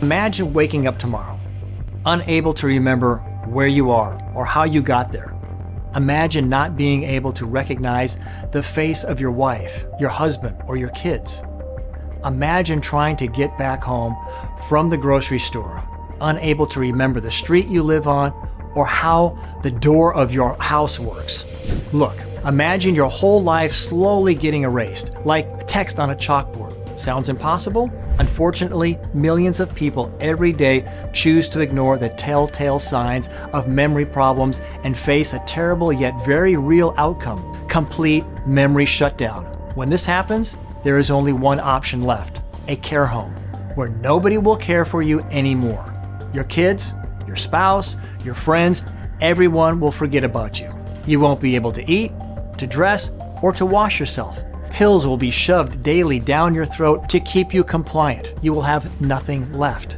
Imagine waking up tomorrow, unable to remember where you are or how you got there. Imagine not being able to recognize the face of your wife, your husband, or your kids. Imagine trying to get back home from the grocery store, unable to remember the street you live on or how the door of your house works. Look, imagine your whole life slowly getting erased, like text on a chalkboard. Sounds impossible? Unfortunately, millions of people every day choose to ignore the telltale signs of memory problems and face a terrible yet very real outcome: complete memory shutdown. When this happens, there is only one option left: a care home, where nobody will care for you anymore. Your kids, your spouse, your friends, everyone will forget about you. You won't be able to eat, to dress, or to wash yourself. Pills will be shoved daily down your throat to keep you compliant. You will have nothing left.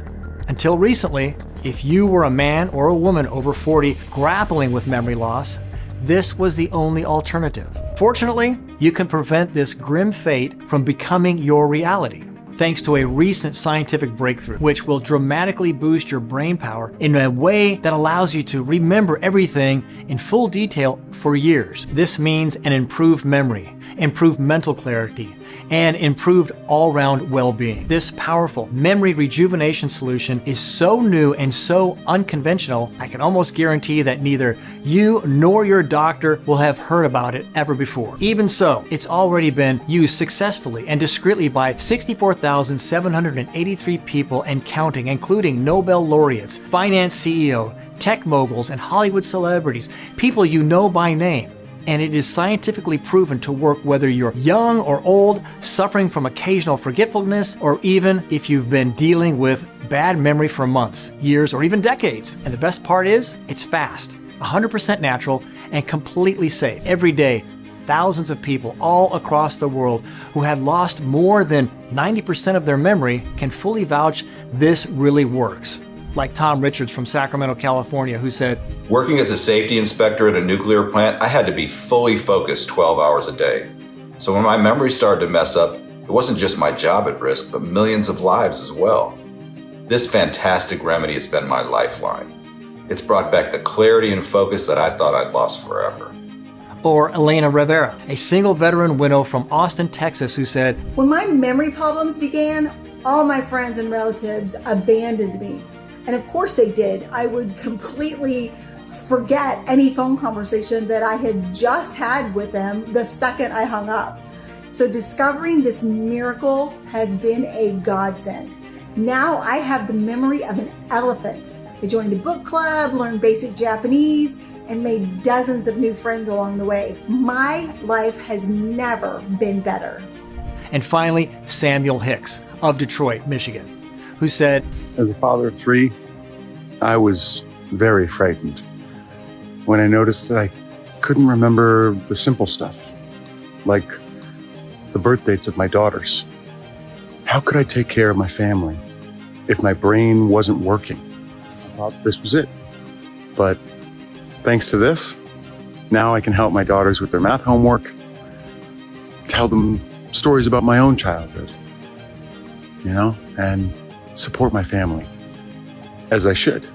Until recently, if you were a man or a woman over 40 grappling with memory loss, this was the only alternative. Fortunately, you can prevent this grim fate from becoming your reality, thanks to a recent scientific breakthrough, which will dramatically boost your brain power in a way that allows you to remember everything in full detail for years. This means an improved memory, improved mental clarity, and improved all-round well-being. This powerful memory rejuvenation solution is so new and so unconventional, I can almost guarantee that neither you nor your doctor will have heard about it ever before. Even so, it's already been used successfully and discreetly by 64,783 people and counting, including Nobel laureates, finance CEO, tech moguls, and Hollywood celebrities, people you know by name. And it is scientifically proven to work whether you're young or old, suffering from occasional forgetfulness, or even if you've been dealing with bad memory for months, years, or even decades. And the best part is, it's fast, 100% natural, and completely safe. Every day, thousands of people all across the world who had lost more than 90% of their memory can fully vouch this really works. Like Tom Richards from Sacramento, California, who said, "Working as a safety inspector at a nuclear plant, I had to be fully focused 12 hours a day. So when my memory started to mess up, it wasn't just my job at risk, but millions of lives as well. This fantastic remedy has been my lifeline. It's brought back the clarity and focus that I thought I'd lost forever." Or Elena Rivera, a single veteran widow from Austin, Texas, who said, "When my memory problems began, all my friends and relatives abandoned me. And of course they did. I would completely forget any phone conversation that I had just had with them the second I hung up. So discovering this miracle has been a godsend. Now I have the memory of an elephant. I joined a book club, learned basic Japanese, and made dozens of new friends along the way. My life has never been better." And finally, Samuel Hicks of Detroit, Michigan, who said, "As a father of 3, I was very frightened when I noticed that I couldn't remember the simple stuff, like the birth dates of my daughters. How could I take care of my family if my brain wasn't working? I thought this was it. But thanks to this, now I can help my daughters with their math homework, tell them stories about my own childhood, and support my family, as I should."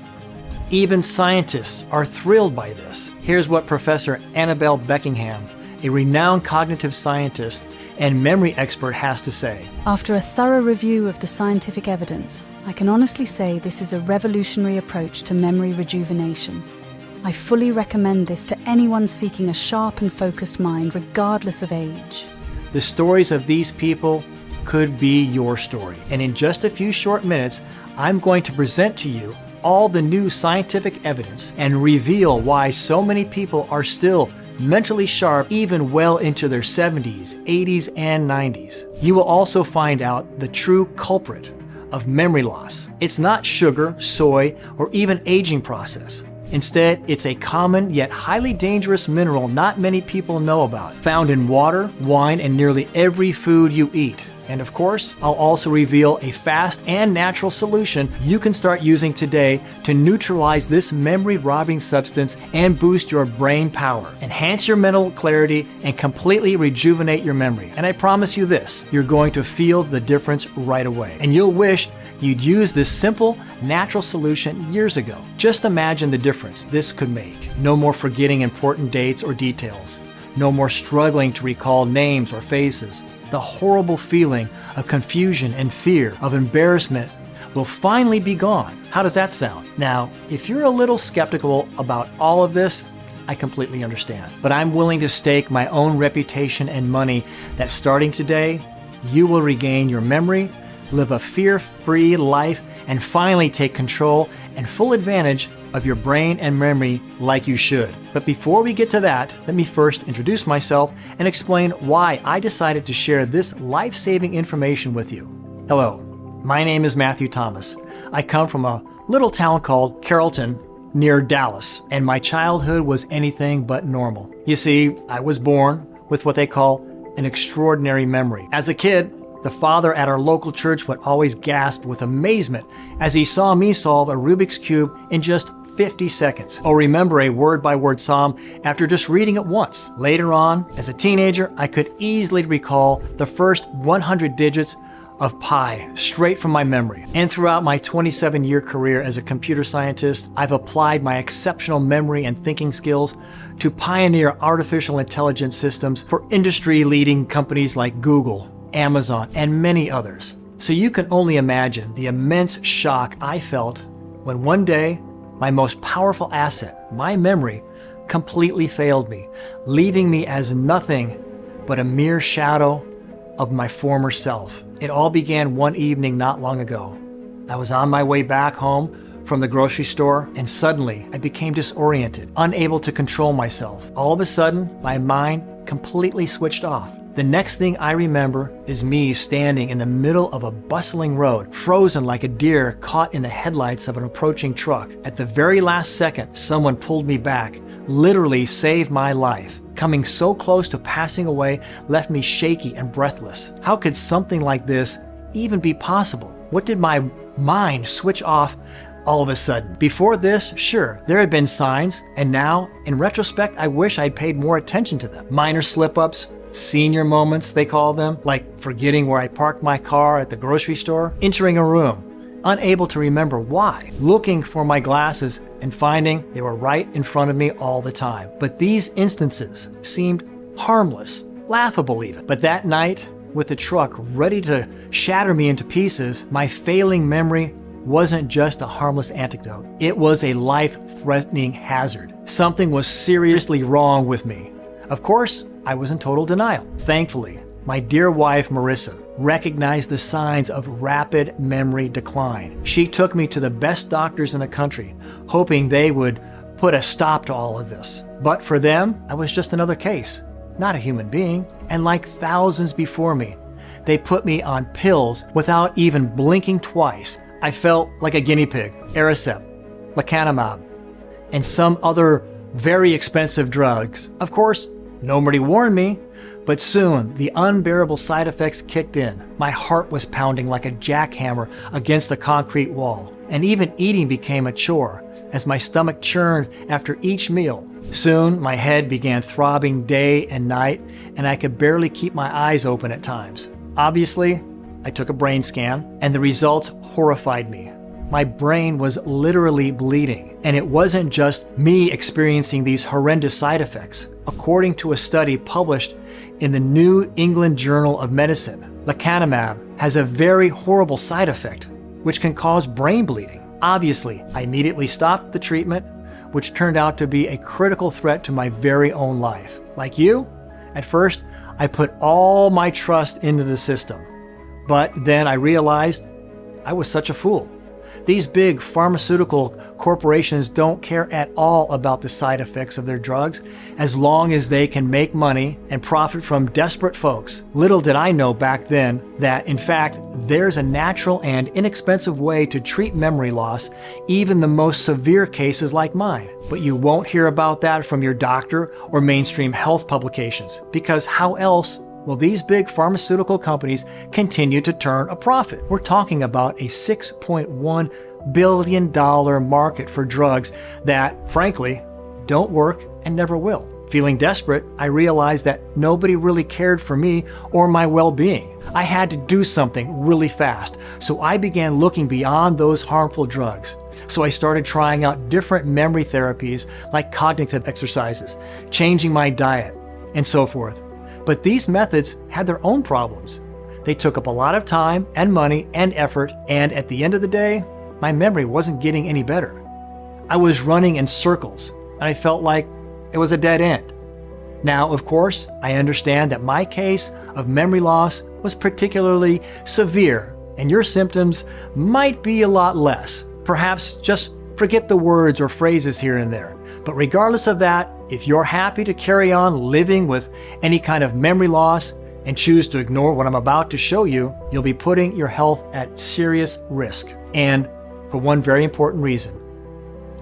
Even scientists are thrilled by this. Here's what Professor Annabelle Beckingham, a renowned cognitive scientist and memory expert, has to say. "After a thorough review of the scientific evidence, I can honestly say this is a revolutionary approach to memory rejuvenation. I fully recommend this to anyone seeking a sharp and focused mind, regardless of age." The stories of these people could be your story. And in just a few short minutes, I'm going to present to you all the new scientific evidence and reveal why so many people are still mentally sharp even well into their 70s, 80s, and 90s. You will also find out the true culprit of memory loss. It's not sugar, soy, or even aging process. Instead, it's a common yet highly dangerous mineral not many people know about, found in water, wine, and nearly every food you eat. And of course, I'll also reveal a fast and natural solution you can start using today to neutralize this memory-robbing substance and boost your brain power, enhance your mental clarity, and completely rejuvenate your memory. And I promise you this, you're going to feel the difference right away. And you'll wish you'd use this simple, natural solution years ago. Just imagine the difference this could make. No more forgetting important dates or details. No more struggling to recall names or faces. The horrible feeling of confusion and fear, of embarrassment, will finally be gone. How does that sound? Now, if you're a little skeptical about all of this, I completely understand. But I'm willing to stake my own reputation and money that starting today, you will regain your memory, live a fear-free life, and finally take control and full advantage of your brain and memory like you should. But before we get to that, let me first introduce myself and explain why I decided to share this life-saving information with you. Hello, my name is Matthew Thomas. I come from a little town called Carrollton near Dallas, and my childhood was anything but normal. You see, I was born with what they call an extraordinary memory. As a kid, the father at our local church would always gasp with amazement as he saw me solve a Rubik's Cube in just 50 seconds, or remember a word-by-word psalm after just reading it once. Later on, as a teenager, I could easily recall the first 100 digits of pi straight from my memory. And throughout my 27-year career as a computer scientist, I've applied my exceptional memory and thinking skills to pioneer artificial intelligence systems for industry-leading companies like Google, Amazon, and many others. So you can only imagine the immense shock I felt when one day my most powerful asset, my memory, completely failed me, leaving me as nothing but a mere shadow of my former self. It all began one evening not long ago. I was on my way back home from the grocery store, and suddenly I became disoriented, unable to control myself. All of a sudden, my mind completely switched off. The next thing I remember is me standing in the middle of a bustling road, frozen like a deer caught in the headlights of an approaching truck. At the very last second, someone pulled me back, literally saved my life. Coming so close to passing away left me shaky and breathless. How could something like this even be possible? What did my mind switch off all of a sudden? Before this, sure, there had been signs, and now, in retrospect, I wish I'd paid more attention to them. Minor slip-ups, senior moments, they call them, like forgetting where I parked my car at the grocery store, entering a room, unable to remember why, looking for my glasses and finding they were right in front of me all the time. But these instances seemed harmless, laughable even. But that night, with the truck ready to shatter me into pieces, my failing memory wasn't just a harmless anecdote. It was a life-threatening hazard. Something was seriously wrong with me. Of course, I was in total denial. Thankfully, my dear wife, Marissa, recognized the signs of rapid memory decline. She took me to the best doctors in the country, hoping they would put a stop to all of this. But for them, I was just another case, not a human being. And like thousands before me, they put me on pills without even blinking twice. I felt like a guinea pig, Aricept, lecanemab, and some other very expensive drugs. Of course, nobody warned me. But soon, the unbearable side effects kicked in. My heart was pounding like a jackhammer against a concrete wall. And even eating became a chore, as my stomach churned after each meal. Soon, my head began throbbing day and night, and I could barely keep my eyes open at times. Obviously, I took a brain scan, and the results horrified me. My brain was literally bleeding, and it wasn't just me experiencing these horrendous side effects. According to a study published in the New England Journal of Medicine, lecanemab has a very horrible side effect, which can cause brain bleeding. Obviously, I immediately stopped the treatment, which turned out to be a critical threat to my very own life. Like you, at first, I put all my trust into the system. But then I realized I was such a fool. These big pharmaceutical corporations don't care at all about the side effects of their drugs as long as they can make money and profit from desperate folks. Little did I know back then that, in fact, there's a natural and inexpensive way to treat memory loss, even the most severe cases like mine. But you won't hear about that from your doctor or mainstream health publications, because how else will these big pharmaceutical companies continue to turn a profit? We're talking about a $6.1 billion market for drugs that, frankly, don't work and never will. Feeling desperate, I realized that nobody really cared for me or my well-being. I had to do something really fast, so I began looking beyond those harmful drugs. So I started trying out different memory therapies like cognitive exercises, changing my diet, and so forth. But these methods had their own problems. They took up a lot of time and money and effort, and at the end of the day, my memory wasn't getting any better. I was running in circles, and I felt like it was a dead end. Now, of course, I understand that my case of memory loss was particularly severe, and your symptoms might be a lot less. Perhaps just forget the words or phrases here and there. But regardless of that, if you're happy to carry on living with any kind of memory loss and choose to ignore what I'm about to show you, you'll be putting your health at serious risk. And for one very important reason.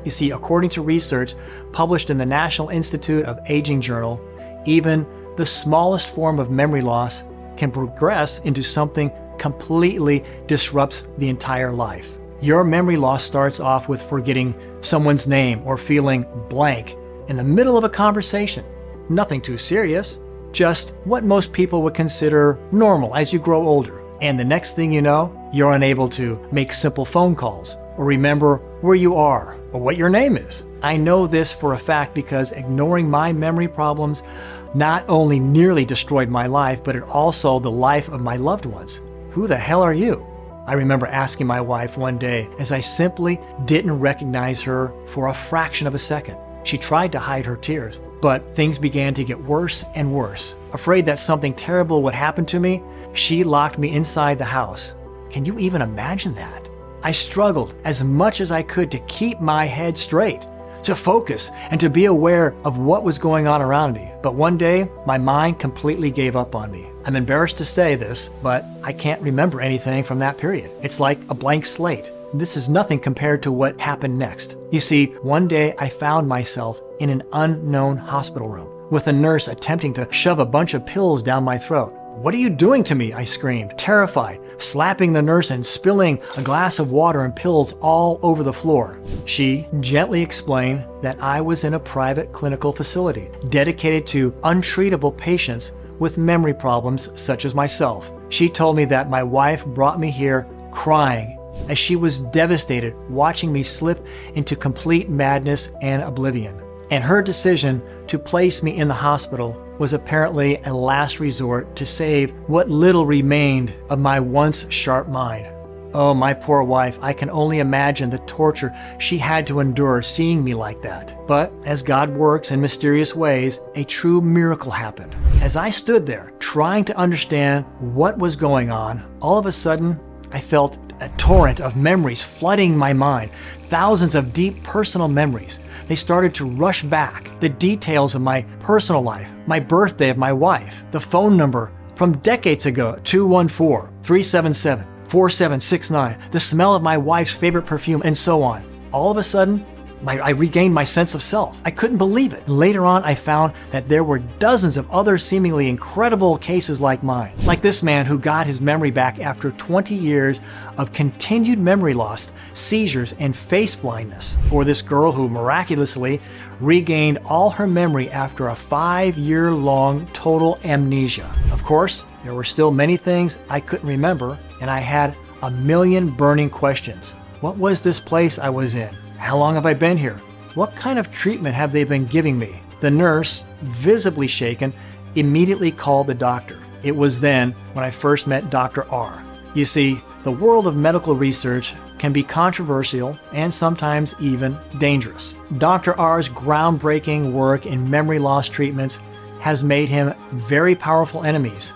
You see, according to research published in the National Institute of Aging Journal, even the smallest form of memory loss can progress into something completely disrupts the entire life. Your memory loss starts off with forgetting someone's name or feeling blank in the middle of a conversation. Nothing too serious, just what most people would consider normal as you grow older. And the next thing you know, you're unable to make simple phone calls or remember where you are or what your name is. I know this for a fact because ignoring my memory problems not only nearly destroyed my life, but it also the life of my loved ones. Who the hell are you? I remember asking my wife one day as I simply didn't recognize her for a fraction of a second. She tried to hide her tears, but things began to get worse and worse. Afraid that something terrible would happen to me, she locked me inside the house. Can you even imagine that? I struggled as much as I could to keep my head straight, to focus, and to be aware of what was going on around me. But one day, my mind completely gave up on me. I'm embarrassed to say this, but I can't remember anything from that period. It's like a blank slate. This is nothing compared to what happened next. You see, one day I found myself in an unknown hospital room with a nurse attempting to shove a bunch of pills down my throat. "What are you doing to me?" I screamed, terrified, slapping the nurse and spilling a glass of water and pills all over the floor. She gently explained that I was in a private clinical facility dedicated to untreatable patients with memory problems such as myself. She told me that my wife brought me here crying as she was devastated watching me slip into complete madness and oblivion. And her decision to place me in the hospital was apparently a last resort to save what little remained of my once sharp mind. Oh, my poor wife, I can only imagine the torture she had to endure seeing me like that. But as God works in mysterious ways, a true miracle happened. As I stood there trying to understand what was going on, all of a sudden, I felt a torrent of memories flooding my mind, thousands of deep personal memories. They started to rush back. The details of my personal life, my birthday of my wife, the phone number from decades ago, 214-377-4769, the smell of my wife's favorite perfume, and so on. All of a sudden, I regained my sense of self. I couldn't believe it. Later on, I found that there were dozens of other seemingly incredible cases like mine. Like this man who got his memory back after 20 years of continued memory loss, seizures, and face blindness. Or this girl who miraculously regained all her memory after a 5-year-long total amnesia. Of course, there were still many things I couldn't remember, and I had a million burning questions. What was this place I was in? How long have I been here? What kind of treatment have they been giving me? The nurse, visibly shaken, immediately called the doctor. It was then when I first met Dr. R. You see, the world of medical research can be controversial and sometimes even dangerous. Dr. R's groundbreaking work in memory loss treatments has made him very powerful enemies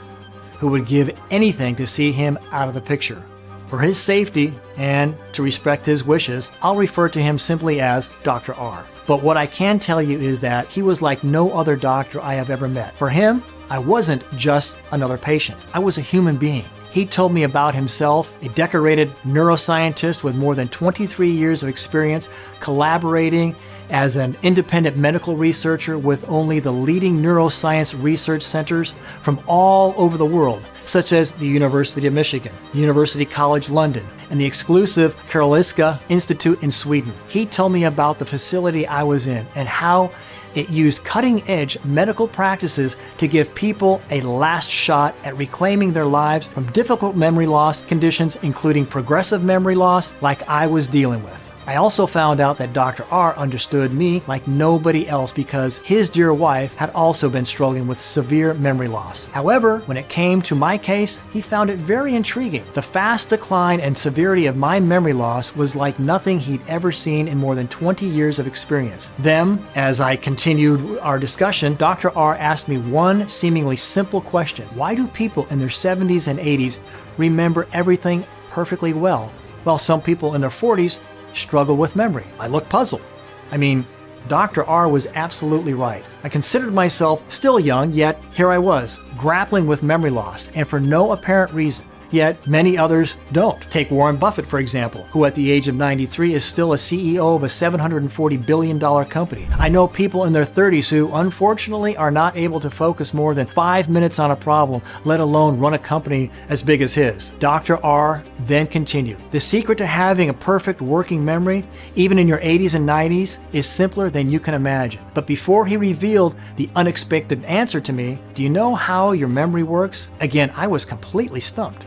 who would give anything to see him out of the picture. For his safety and to respect his wishes, I'll refer to him simply as Dr. R. But what I can tell you is that he was like no other doctor I have ever met. For him, I wasn't just another patient. I was a human being. He told me about himself, a decorated neuroscientist with more than 23 years of experience collaborating as an independent medical researcher with only the leading neuroscience research centers from all over the world, such as the University of Michigan, University College London, and the exclusive Karolinska Institute in Sweden. He told me about the facility I was in and how It used cutting-edge medical practices to give people a last shot at reclaiming their lives from difficult memory loss conditions, including progressive memory loss like I was dealing with. I also found out that Dr. R understood me like nobody else because his dear wife had also been struggling with severe memory loss. However, when it came to my case, he found it very intriguing. The fast decline and severity of my memory loss was like nothing he'd ever seen in more than 20 years of experience. Then, as I continued our discussion, Dr. R asked me one seemingly simple question. Why do people in their 70s and 80s remember everything perfectly well, while some people in their 40s struggle with memory? I looked puzzled. I mean, Dr. R was absolutely right. I considered myself still young, yet here I was, grappling with memory loss, and for no apparent reason. Yet many others don't. Take Warren Buffett, for example, who at the age of 93 is still a CEO of a $740 billion company. I know people in their 30s who, unfortunately, are not able to focus more than 5 minutes on a problem, let alone run a company as big as his. Dr. R then continued, the secret to having a perfect working memory, even in your 80s and 90s, is simpler than you can imagine. But before he revealed the unexpected answer to me, do you know how your memory works? Again, I was completely stumped.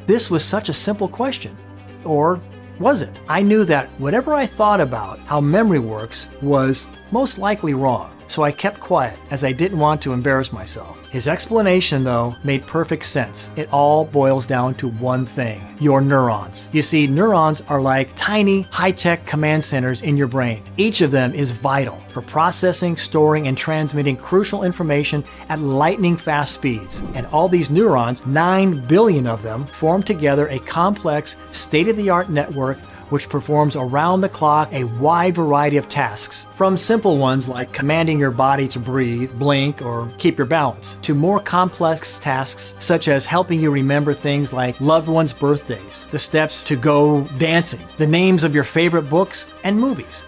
This was such a simple question. Or was it? I knew that whatever I thought about how memory works was most likely wrong, so I kept quiet as I didn't want to embarrass myself. His explanation, though, made perfect sense. It all boils down to one thing: your neurons. You see, neurons are like tiny, high-tech command centers in your brain. Each of them is vital for processing, storing, and transmitting crucial information at lightning-fast speeds. And all these neurons, 9 billion of them, form together a complex, state-of-the-art network which performs around the clock a wide variety of tasks, from simple ones like commanding your body to breathe, blink, or keep your balance, to more complex tasks such as helping you remember things like loved ones' birthdays, the steps to go dancing, the names of your favorite books and movies.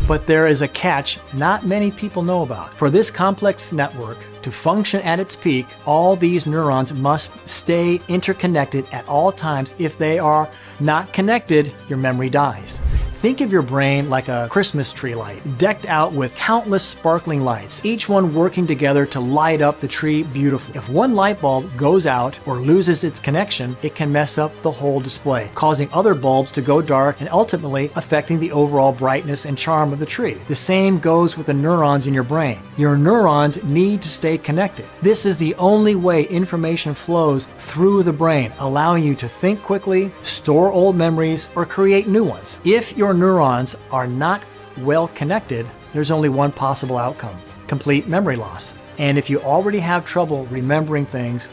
But there is a catch not many people know about. For this complex network to function at its peak, all these neurons must stay interconnected at all times. If they are not connected, your memory dies. Think of your brain like a Christmas tree light, decked out with countless sparkling lights, each one working together to light up the tree beautifully. If one light bulb goes out or loses its connection, it can mess up the whole display, causing other bulbs to go dark and ultimately affecting the overall brightness and charm of the tree. The same goes with the neurons in your brain. Your neurons need to stay connected. This is the only way information flows through the brain, allowing you to think quickly, store old memories, or create new ones. If your neurons are not well connected, there's only one possible outcome: complete memory loss. And if you already have trouble remembering things,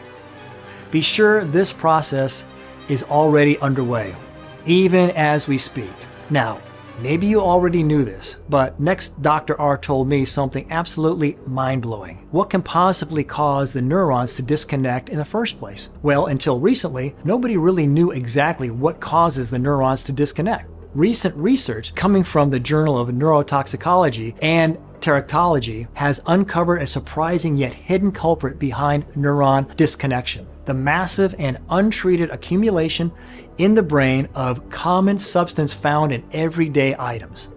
be sure this process is already underway, even as we speak. Now, maybe you already knew this, but next Dr. R told me something absolutely mind-blowing. What can possibly cause the neurons to disconnect in the first place? Well, until recently, nobody really knew exactly what causes the neurons to disconnect. Recent research coming from the Journal of Neurotoxicology and Teratology has uncovered a surprising yet hidden culprit behind neuron disconnection: the massive and untreated accumulation in the brain of common substance found in everyday items.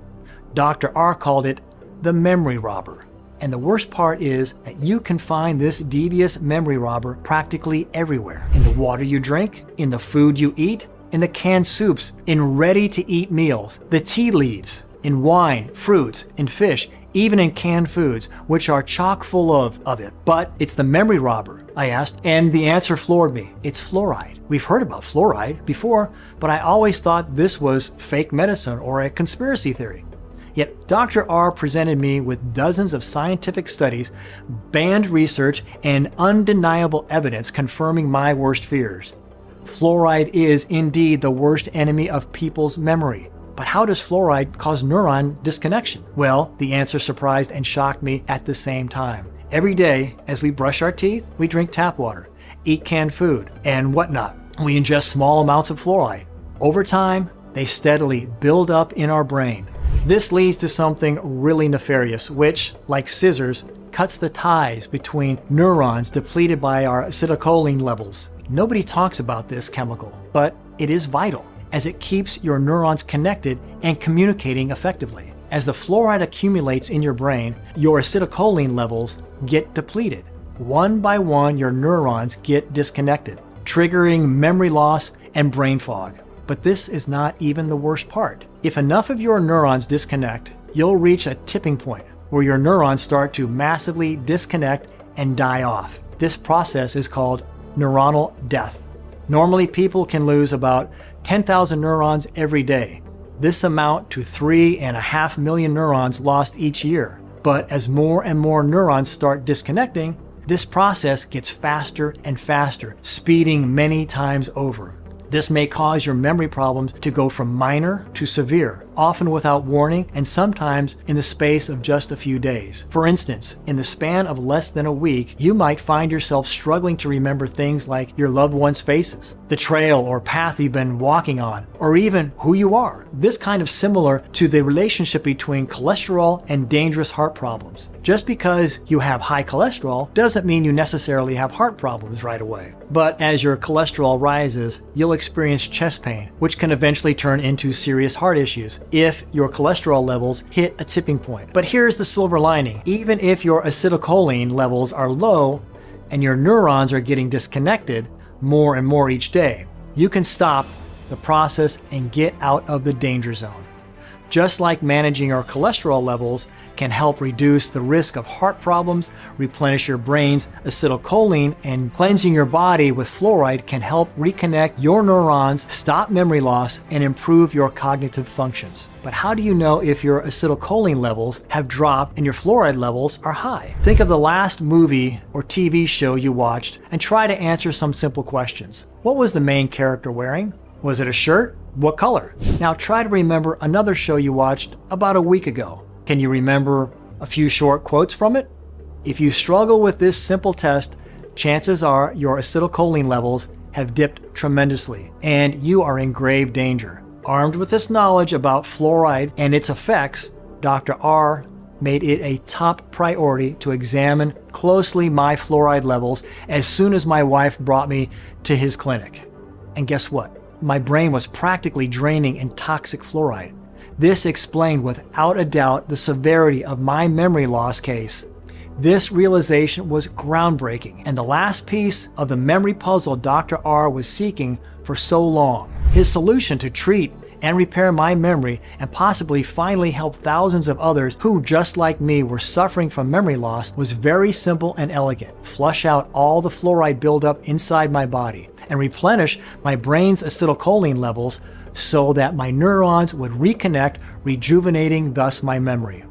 Dr. R called it the memory robber. And the worst part is that you can find this devious memory robber practically everywhere: in the water you drink, in the food you eat, in the canned soups, in ready-to-eat meals, the tea leaves, in wine, fruits, in fish, even in canned foods, which are chock full of it. But it's the memory robber, I asked, and the answer floored me. It's fluoride. We've heard about fluoride before, but I always thought this was fake medicine or a conspiracy theory. Yet Dr. R presented me with dozens of scientific studies, banned research, and undeniable evidence confirming my worst fears. Fluoride is indeed the worst enemy of people's memory. But how does fluoride cause neuron disconnection? Well, the answer surprised and shocked me at the same time. Every day, as we brush our teeth, we drink tap water, eat canned food, and whatnot. We ingest small amounts of fluoride. Over time, they steadily build up in our brain. This leads to something really nefarious, which, like scissors, cuts the ties between neurons depleted by our acetylcholine levels. Nobody talks about this chemical, but it is vital, as it keeps your neurons connected and communicating effectively. As the fluoride accumulates in your brain, your acetylcholine levels get depleted. One by one, your neurons get disconnected, triggering memory loss and brain fog. But this is not even the worst part. If enough of your neurons disconnect, you'll reach a tipping point where your neurons start to massively disconnect and die off. This process is called neuronal death. Normally, people can lose about 10,000 neurons every day. This amount to 3.5 million neurons lost each year. But as more and more neurons start disconnecting, this process gets faster and faster, speeding many times over. This may cause your memory problems to go from minor to severe, often without warning and sometimes in the space of just a few days. For instance, in the span of less than a week, you might find yourself struggling to remember things like your loved ones' faces, the trail or path you've been walking on, or even who you are. This kind of similar to the relationship between cholesterol and dangerous heart problems. Just because you have high cholesterol doesn't mean you necessarily have heart problems right away. But as your cholesterol rises, you'll experience chest pain, which can eventually turn into serious heart issues if your cholesterol levels hit a tipping point. But here's the silver lining. Even if your acetylcholine levels are low and your neurons are getting disconnected more and more each day, you can stop the process and get out of the danger zone. Just like managing your cholesterol levels can help reduce the risk of heart problems, replenish your brain's acetylcholine, and cleansing your body with fluoride can help reconnect your neurons, stop memory loss, and improve your cognitive functions. But how do you know if your acetylcholine levels have dropped and your fluoride levels are high? Think of the last movie or TV show you watched and try to answer some simple questions. What was the main character wearing? Was it a shirt? What color? Now try to remember another show you watched about a week ago. Can you remember a few short quotes from it? If you struggle with this simple test, chances are your acetylcholine levels have dipped tremendously and you are in grave danger. Armed with this knowledge about fluoride and its effects, Dr. R made it a top priority to examine closely my fluoride levels as soon as my wife brought me to his clinic. And guess what? My brain was practically draining in toxic fluoride. This explained without a doubt the severity of my memory loss case. This realization was groundbreaking and the last piece of the memory puzzle Dr. R was seeking for so long. His solution to treat and repair my memory and possibly finally help thousands of others who, just like me, were suffering from memory loss was very simple and elegant. Flush out all the fluoride buildup inside my body and replenish my brain's acetylcholine levels so that my neurons would reconnect, rejuvenating thus my memory.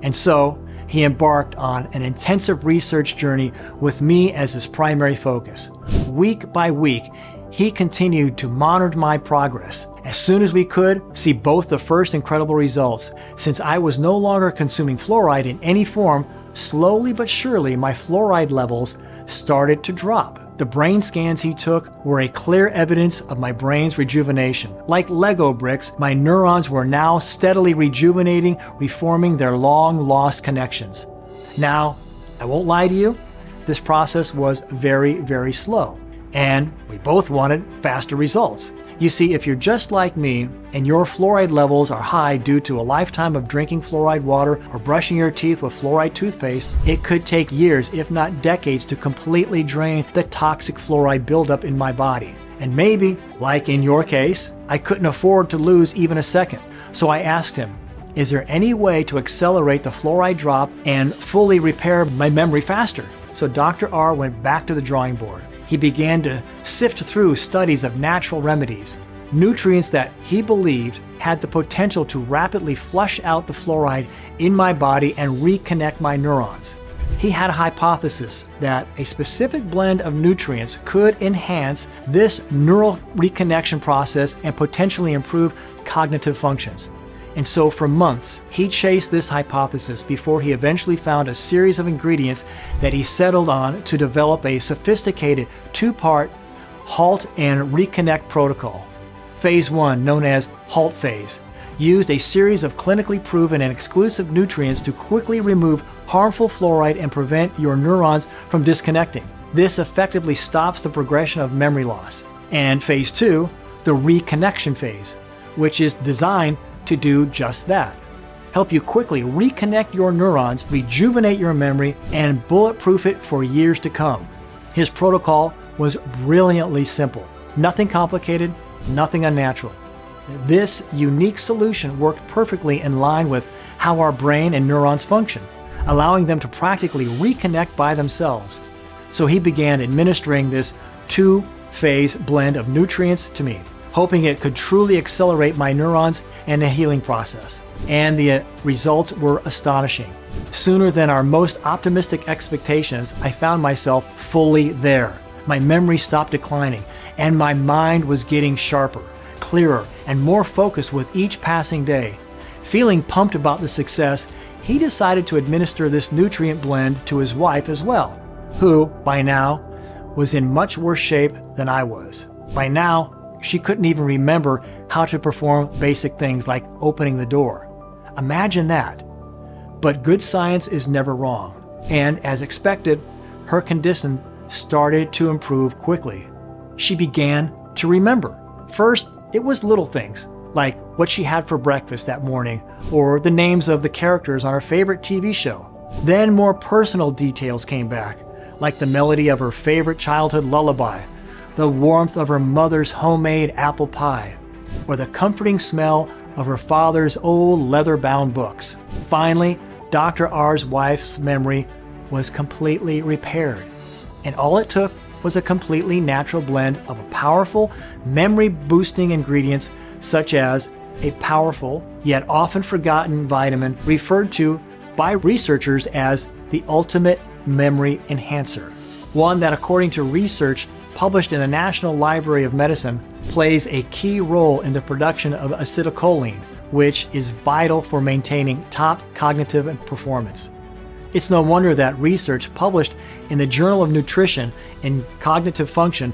And so, he embarked on an intensive research journey with me as his primary focus. Week by week, he continued to monitor my progress. As soon as we could, see both the first incredible results. Since I was no longer consuming fluoride in any form, slowly but surely my fluoride levels started to drop. The brain scans he took were a clear evidence of my brain's rejuvenation. Like Lego bricks, my neurons were now steadily rejuvenating, reforming their long-lost connections. Now, I won't lie to you, this process was very, very slow. And we both wanted faster results. You see, if you're just like me and your fluoride levels are high due to a lifetime of drinking fluoride water or brushing your teeth with fluoride toothpaste, it could take years, if not decades, to completely drain the toxic fluoride buildup in my body. And maybe, like in your case, I couldn't afford to lose even a second. So I asked him, is there any way to accelerate the fluoride drop and fully repair my memory faster? So Dr. R went back to the drawing board. He began to sift through studies of natural remedies, nutrients that he believed had the potential to rapidly flush out the fluoride in my body and reconnect my neurons. He had a hypothesis that a specific blend of nutrients could enhance this neural reconnection process and potentially improve cognitive functions. And so for months, he chased this hypothesis before he eventually found a series of ingredients that he settled on to develop a sophisticated two-part halt and reconnect protocol. Phase 1, known as halt phase, used a series of clinically proven and exclusive nutrients to quickly remove harmful fluoride and prevent your neurons from disconnecting. This effectively stops the progression of memory loss. And Phase 2, the reconnection phase, which is designed to do just that. help you quickly reconnect your neurons, rejuvenate your memory, and bulletproof it for years to come. His protocol was brilliantly simple. Nothing complicated, nothing unnatural. This unique solution worked perfectly in line with how our brain and neurons function, allowing them to practically reconnect by themselves. So he began administering this 2-phase blend of nutrients to me, hoping it could truly accelerate my neurons and the healing process. And the results were astonishing. Sooner than our most optimistic expectations, I found myself fully there. My memory stopped declining, and my mind was getting sharper, clearer, and more focused with each passing day. Feeling pumped about the success, he decided to administer this nutrient blend to his wife as well, who, by now, was in much worse shape than I was. By now, she couldn't even remember how to perform basic things like opening the door. Imagine that. But good science is never wrong, and as expected, her condition started to improve quickly. She began to remember. First, it was little things, like what she had for breakfast that morning, or the names of the characters on her favorite TV show. Then more personal details came back, like the melody of her favorite childhood lullaby, the warmth of her mother's homemade apple pie, or the comforting smell of her father's old leather-bound books. Finally, Dr. R's wife's memory was completely repaired, and all it took was a completely natural blend of a powerful, memory-boosting ingredients such as a powerful, yet often forgotten vitamin referred to by researchers as the ultimate memory enhancer. One that, according to research published in the National Library of Medicine, plays a key role in the production of acetylcholine, which is vital for maintaining top cognitive performance. It's no wonder that research published in the Journal of Nutrition and Cognitive Function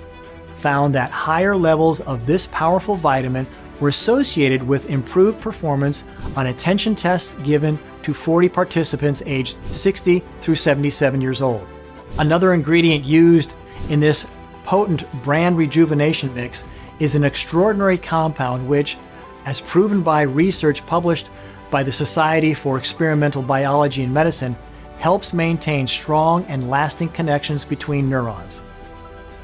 found that higher levels of this powerful vitamin were associated with improved performance on attention tests given to 40 participants aged 60 through 77 years old. Another ingredient used in this potent brand rejuvenation mix is an extraordinary compound which, as proven by research published by the Society for Experimental Biology and Medicine, helps maintain strong and lasting connections between neurons.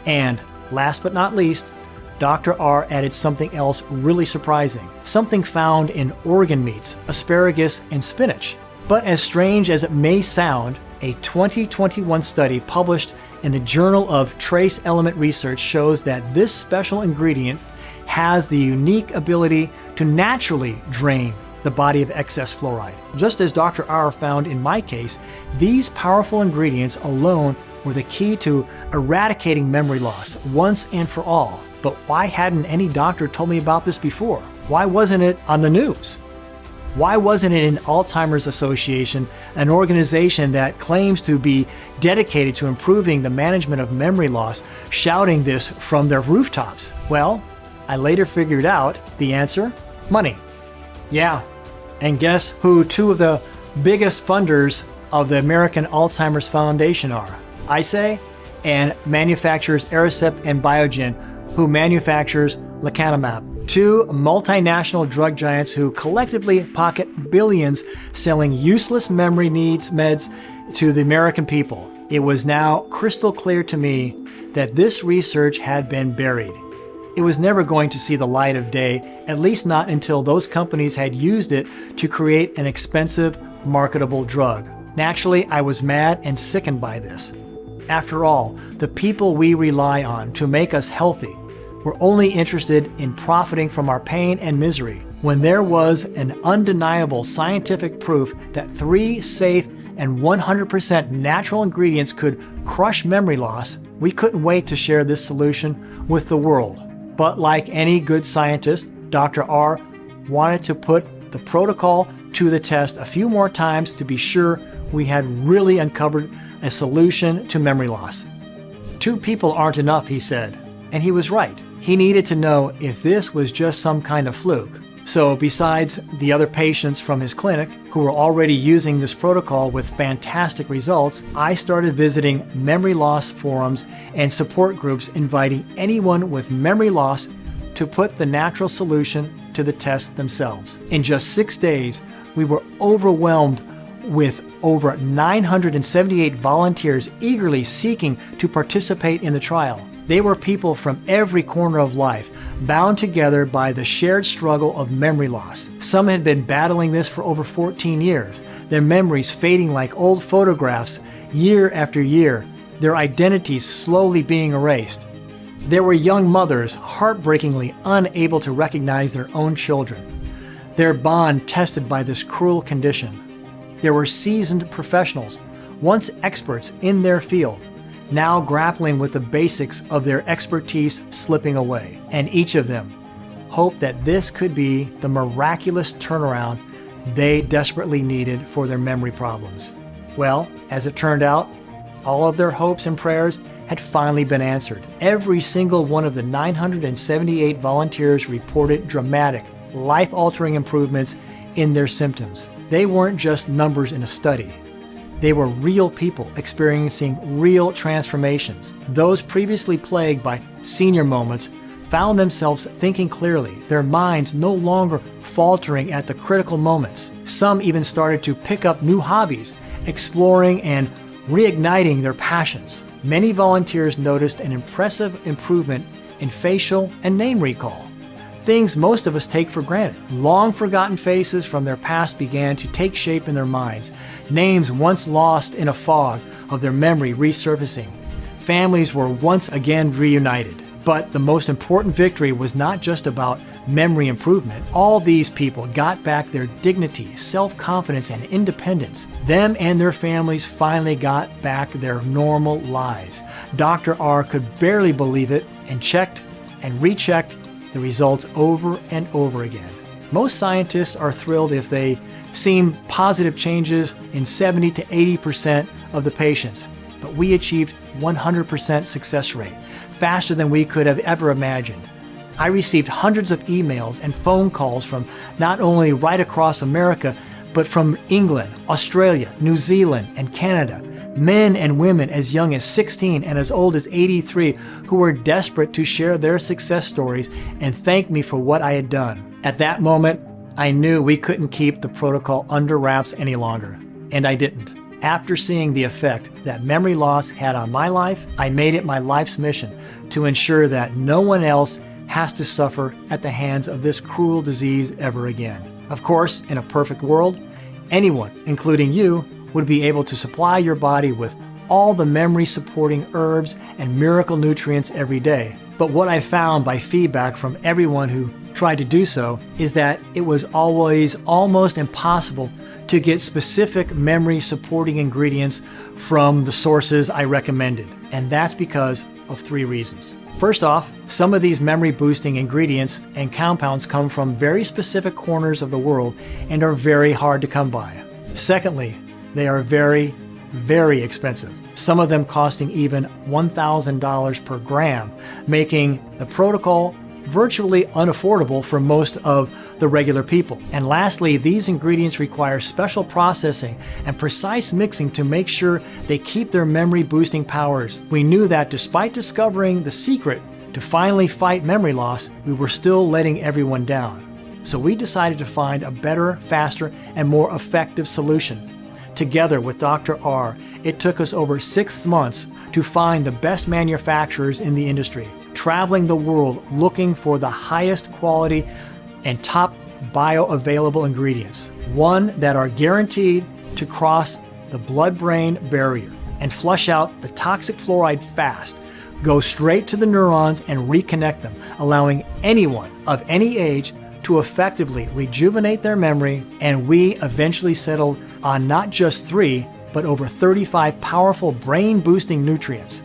And last but not least, Dr. R added something else really surprising, something found in organ meats, asparagus, and spinach. But as strange as it may sound, a 2021 study published in the Journal of Trace Element Research shows that this special ingredient has the unique ability to naturally drain the body of excess fluoride. Just as Dr. R found in my case, these powerful ingredients alone were the key to eradicating memory loss once and for all. But why hadn't any doctor told me about this before? Why wasn't it on the news? Why wasn't it in Alzheimer's Association, an organization that claims to be dedicated to improving the management of memory loss, shouting this from their rooftops? Well, I later figured out the answer: money. Yeah, and guess who two of the biggest funders of the American Alzheimer's Foundation are? I say, and manufacturers Aricept and Biogen, who manufactures lecanemab, two multinational drug giants who collectively pocket billions selling useless memory needs meds to the American people. It was now crystal clear to me that this research had been buried. It was never going to see the light of day, at least not until those companies had used it to create an expensive, marketable drug. Naturally, I was mad and sickened by this. After all, the people we rely on to make us healthy were only interested in profiting from our pain and misery, when there was an undeniable scientific proof that 3 safe and 100% natural ingredients could crush memory loss. We couldn't wait to share this solution with the world. But like any good scientist, Dr. R wanted to put the protocol to the test a few more times to be sure we had really uncovered a solution to memory loss. 2 people aren't enough, he said, and he was right. He needed to know if this was just some kind of fluke. So besides the other patients from his clinic who were already using this protocol with fantastic results, I started visiting memory loss forums and support groups inviting anyone with memory loss to put the natural solution to the test themselves. In just 6 days, we were overwhelmed with over 978 volunteers eagerly seeking to participate in the trial. They were people from every corner of life, bound together by the shared struggle of memory loss. Some had been battling this for over 14 years, their memories fading like old photographs year after year, their identities slowly being erased. There were young mothers heartbreakingly unable to recognize their own children, their bond tested by this cruel condition. There were seasoned professionals, once experts in their field, now grappling with the basics of their expertise slipping away. And each of them hoped that this could be the miraculous turnaround they desperately needed for their memory problems. Well, as it turned out, all of their hopes and prayers had finally been answered. Every single one of the 978 volunteers reported dramatic, life-altering improvements in their symptoms. They weren't just numbers in a study. They were real people experiencing real transformations. Those previously plagued by senior moments found themselves thinking clearly, their minds no longer faltering at the critical moments. Some even started to pick up new hobbies, exploring and reigniting their passions. Many volunteers noticed an impressive improvement in facial and name recall, things most of us take for granted. Long forgotten faces from their past began to take shape in their minds, names once lost in a fog of their memory resurfacing. Families were once again reunited. But the most important victory was not just about memory improvement. All these people got back their dignity, self-confidence, and independence. Them and their families finally got back their normal lives. Dr. R could barely believe it and checked and rechecked the results over and over again. Most scientists are thrilled if they see positive changes in 70 to 80% of the patients, but we achieved 100% success rate, faster than we could have ever imagined. I received hundreds of emails and phone calls from not only right across America, but from England, Australia, New Zealand, and Canada. Men and women as young as 16 and as old as 83 who were desperate to share their success stories and thank me for what I had done. At that moment, I knew we couldn't keep the protocol under wraps any longer, and I didn't. After seeing the effect that memory loss had on my life, I made it my life's mission to ensure that no one else has to suffer at the hands of this cruel disease ever again. Of course, in a perfect world, anyone, including you, would be able to supply your body with all the memory-supporting herbs and miracle nutrients every day. But what I found by feedback from everyone who tried to do so is that it was always almost impossible to get specific memory-supporting ingredients from the sources I recommended. And that's because of 3 reasons. First off, some of these memory-boosting ingredients and compounds come from very specific corners of the world and are very hard to come by. Secondly, they are very, very expensive, some of them costing even $1,000 per gram, making the protocol virtually unaffordable for most of the regular people. And lastly, these ingredients require special processing and precise mixing to make sure they keep their memory-boosting powers. We knew that despite discovering the secret to finally fight memory loss, we were still letting everyone down. So we decided to find a better, faster, and more effective solution. Together with Dr. R, it took us over 6 months to find the best manufacturers in the industry, traveling the world looking for the highest quality and top bioavailable ingredients, one that are guaranteed to cross the blood-brain barrier and flush out the toxic fluoride fast, go straight to the neurons and reconnect them, allowing anyone of any age to effectively rejuvenate their memory. And we eventually settled on not just 3, but over 35 powerful brain-boosting nutrients.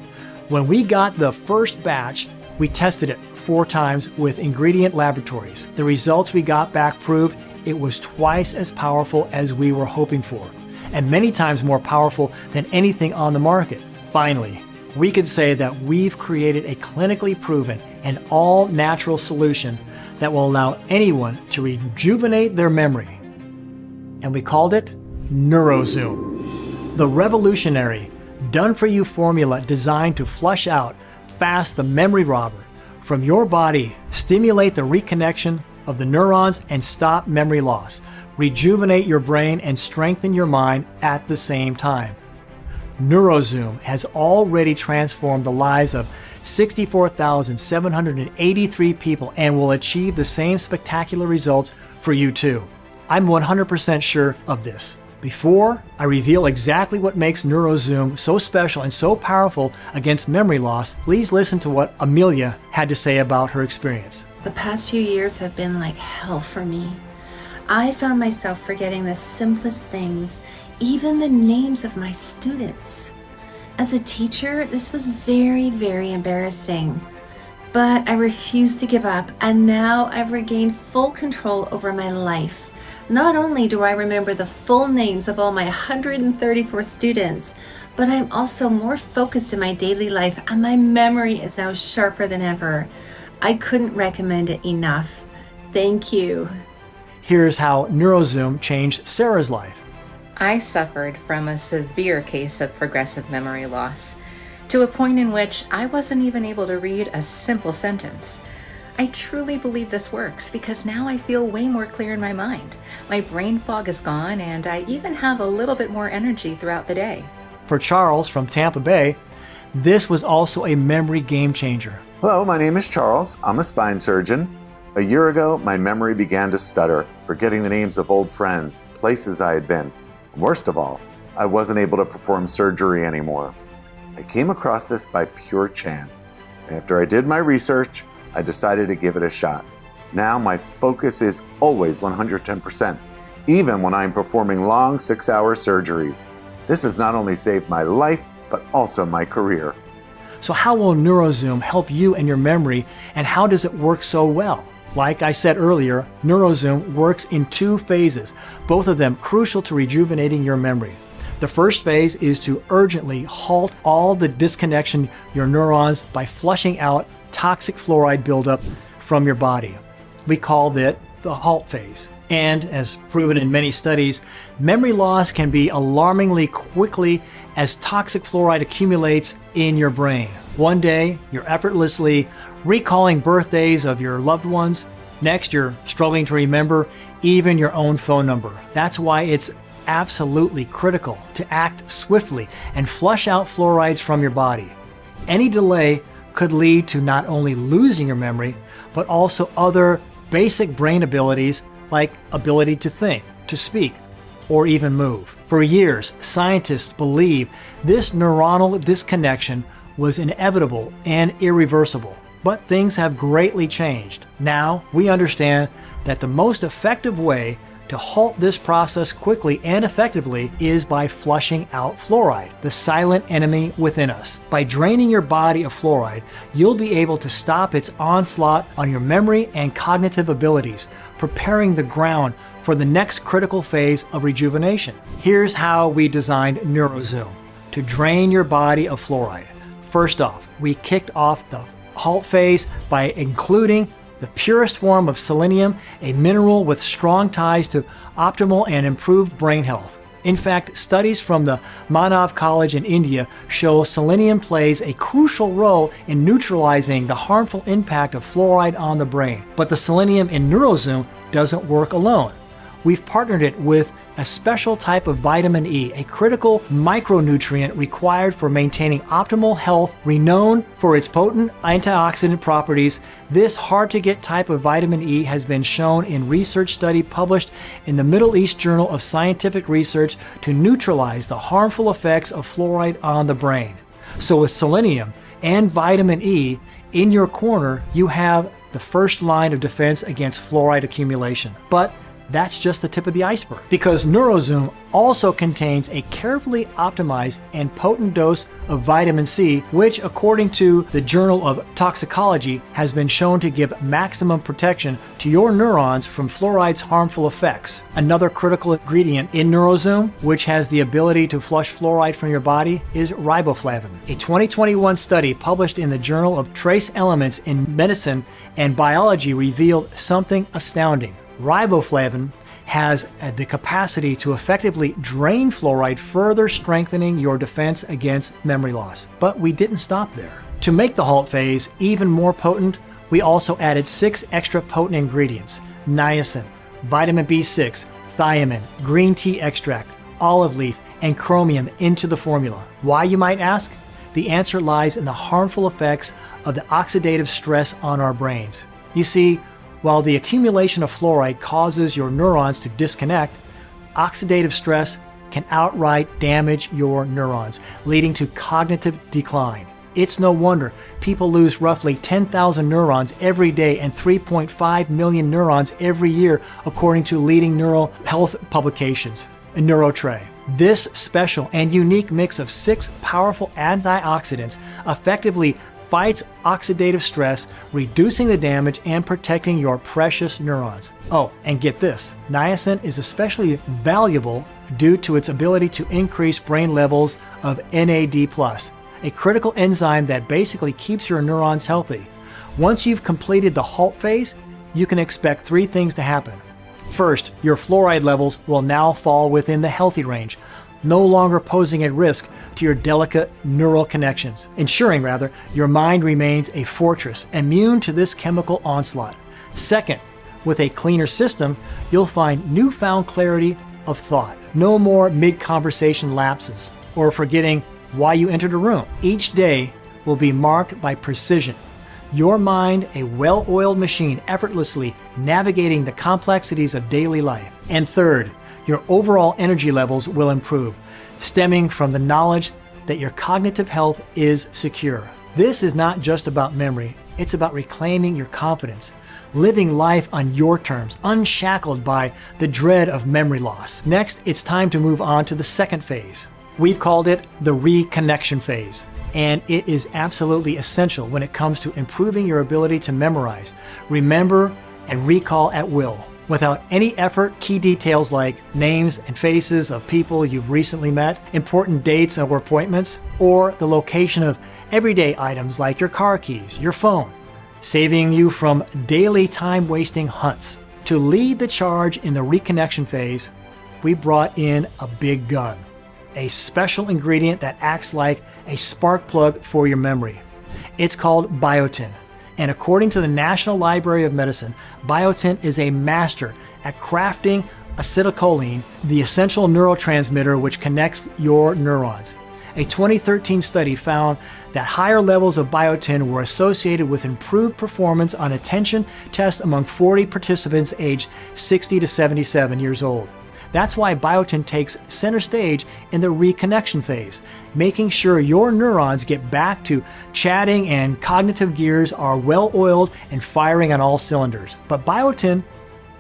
When we got the first batch, we tested it 4 times with ingredient laboratories. The results we got back proved it was twice as powerful as we were hoping for, and many times more powerful than anything on the market. Finally, we could say that we've created a clinically proven and all-natural solution that will allow anyone to rejuvenate their memory. And we called it NeuroZoom, the revolutionary, done-for-you formula designed to flush out fast the memory robber from your body, stimulate the reconnection of the neurons, and stop memory loss, rejuvenate your brain, and strengthen your mind at the same time. NeuroZoom has already transformed the lives of 64,783 people and will achieve the same spectacular results for you too. I'm 100% sure of this. Before I reveal exactly what makes NeuroZoom so special and so powerful against memory loss, please listen to what Amelia had to say about her experience. The past few years have been like hell for me. I found myself forgetting the simplest things, even the names of my students. As a teacher, this was very, very embarrassing. But I refused to give up, and now I've regained full control over my life. Not only do I remember the full names of all my 134 students, but I'm also more focused in my daily life, and my memory is now sharper than ever. I couldn't recommend it enough. Thank you. Here's how NeuroZoom changed Sarah's life. I suffered from a severe case of progressive memory loss, to a point in which I wasn't even able to read a simple sentence. I truly believe this works because now I feel way more clear in my mind. My brain fog is gone, and I even have a little bit more energy throughout the day. For Charles from Tampa Bay, this was also a memory game changer. Hello, my name is Charles. I'm a spine surgeon. A year ago, my memory began to stutter, forgetting the names of old friends, places I had been. Worst of all, I wasn't able to perform surgery anymore. I came across this by pure chance. After I did my research, I decided to give it a shot. Now my focus is always 110%, even when I'm performing long 6-hour surgeries. This has not only saved my life, but also my career. So how will NeuroZoom help you and your memory, and how does it work so well? Like I said earlier, NeuroZoom works in 2 phases, both of them crucial to rejuvenating your memory. The first phase is to urgently halt all the disconnection your neurons by flushing out toxic fluoride buildup from your body. We call that the halt phase. And as proven in many studies, memory loss can be alarmingly quickly as toxic fluoride accumulates in your brain. One day, you're effortlessly recalling birthdays of your loved ones. Next, you're struggling to remember even your own phone number. That's why it's absolutely critical to act swiftly and flush out fluorides from your body. Any delay could lead to not only losing your memory, but also other basic brain abilities like ability to think, to speak, or even move. For years, scientists believed this neuronal disconnection was inevitable and irreversible, but things have greatly changed. Now, we understand that the most effective way to halt this process quickly and effectively is by flushing out fluoride, the silent enemy within us. By draining your body of fluoride, you'll be able to stop its onslaught on your memory and cognitive abilities, preparing the ground for the next critical phase of rejuvenation. Here's how we designed NeuroZoom to drain your body of fluoride. First off, we kicked off the halt phase by including the purest form of selenium, a mineral with strong ties to optimal and improved brain health. In fact, studies from the Manav College in India show selenium plays a crucial role in neutralizing the harmful impact of fluoride on the brain. But the selenium in NeuroZoom doesn't work alone. We've partnered it with a special type of vitamin E, a critical micronutrient required for maintaining optimal health, renowned for its potent antioxidant properties. This hard-to-get type of vitamin E has been shown in research study published in the Middle East Journal of Scientific Research to neutralize the harmful effects of fluoride on the brain. So with selenium and vitamin E in your corner, you have the first line of defense against fluoride accumulation. But that's just the tip of the iceberg, because NeuroZoom also contains a carefully optimized and potent dose of vitamin C, which according to the Journal of Toxicology has been shown to give maximum protection to your neurons from fluoride's harmful effects. Another critical ingredient in NeuroZoom, which has the ability to flush fluoride from your body, is riboflavin. A 2021 study published in the Journal of Trace Elements in Medicine and Biology revealed something astounding. Riboflavin has the capacity to effectively drain fluoride, further strengthening your defense against memory loss. But we didn't stop there. To make the halt phase even more potent, we also added 6 extra potent ingredients: niacin, vitamin B6, thiamine, green tea extract, olive leaf, and chromium into the formula. Why, you might ask? The answer lies in the harmful effects of the oxidative stress on our brains. You see, while the accumulation of fluoride causes your neurons to disconnect, oxidative stress can outright damage your neurons, leading to cognitive decline. It's no wonder people lose roughly 10,000 neurons every day and 3.5 million neurons every year, according to leading neural health publications, NeuroTray. This special and unique mix of 6 powerful antioxidants effectively fights oxidative stress, reducing the damage and protecting your precious neurons. Oh, and get this, niacin is especially valuable due to its ability to increase brain levels of NAD+, a critical enzyme that basically keeps your neurons healthy. Once you've completed the halt phase, you can expect 3 things to happen. First, your fluoride levels will now fall within the healthy range, no longer posing a risk to your delicate neural connections, ensuring your mind remains a fortress, immune to this chemical onslaught. Second, with a cleaner system, you'll find newfound clarity of thought. No more mid-conversation lapses or forgetting why you entered a room. Each day will be marked by precision. Your mind, a well-oiled machine, effortlessly navigating the complexities of daily life. And third, your overall energy levels will improve, stemming from the knowledge that your cognitive health is secure. This is not just about memory, it's about reclaiming your confidence, living life on your terms, unshackled by the dread of memory loss. Next, it's time to move on to the second phase. We've called it the reconnection phase, and it is absolutely essential when it comes to improving your ability to memorize, remember, and recall at will. Without any effort, key details like names and faces of people you've recently met, important dates or appointments, or the location of everyday items like your car keys, your phone, saving you from daily time-wasting hunts. To lead the charge in the reconnection phase, we brought in a big gun, a special ingredient that acts like a spark plug for your memory. It's called biotin. And according to the National Library of Medicine, biotin is a master at crafting acetylcholine, the essential neurotransmitter which connects your neurons. A 2013 study found that higher levels of biotin were associated with improved performance on attention tests among 40 participants aged 60 to 77 years old. That's why biotin takes center stage in the reconnection phase, making sure your neurons get back to chatting and cognitive gears are well-oiled and firing on all cylinders. But biotin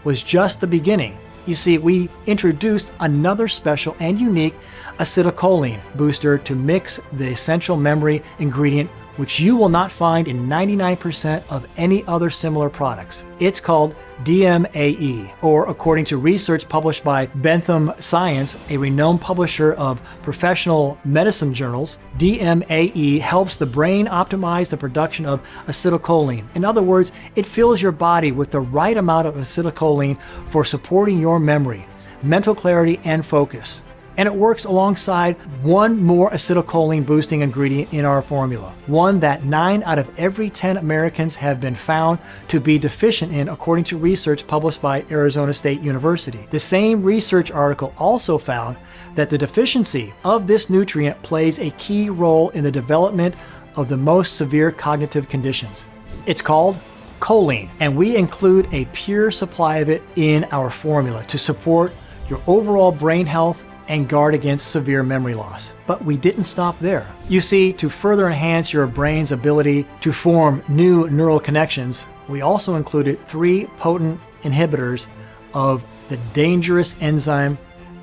was just the beginning. You see, we introduced another special and unique acetylcholine booster to mix the essential memory ingredient which you will not find in 99% of any other similar products. It's called DMAE, or according to research published by Bentham Science, a renowned publisher of professional medicine journals, DMAE helps the brain optimize the production of acetylcholine. In other words, it fills your body with the right amount of acetylcholine for supporting your memory, mental clarity, and focus. And it works alongside one more acetylcholine boosting ingredient in our formula, one that 9 out of every 10 Americans have been found to be deficient in, according to research published by Arizona State University. The same research article also found that the deficiency of this nutrient plays a key role in the development of the most severe cognitive conditions. It's called choline, and we include a pure supply of it in our formula to support your overall brain health and guard against severe memory loss. But we didn't stop there. You see, to further enhance your brain's ability to form new neural connections, we also included 3 potent inhibitors of the dangerous enzyme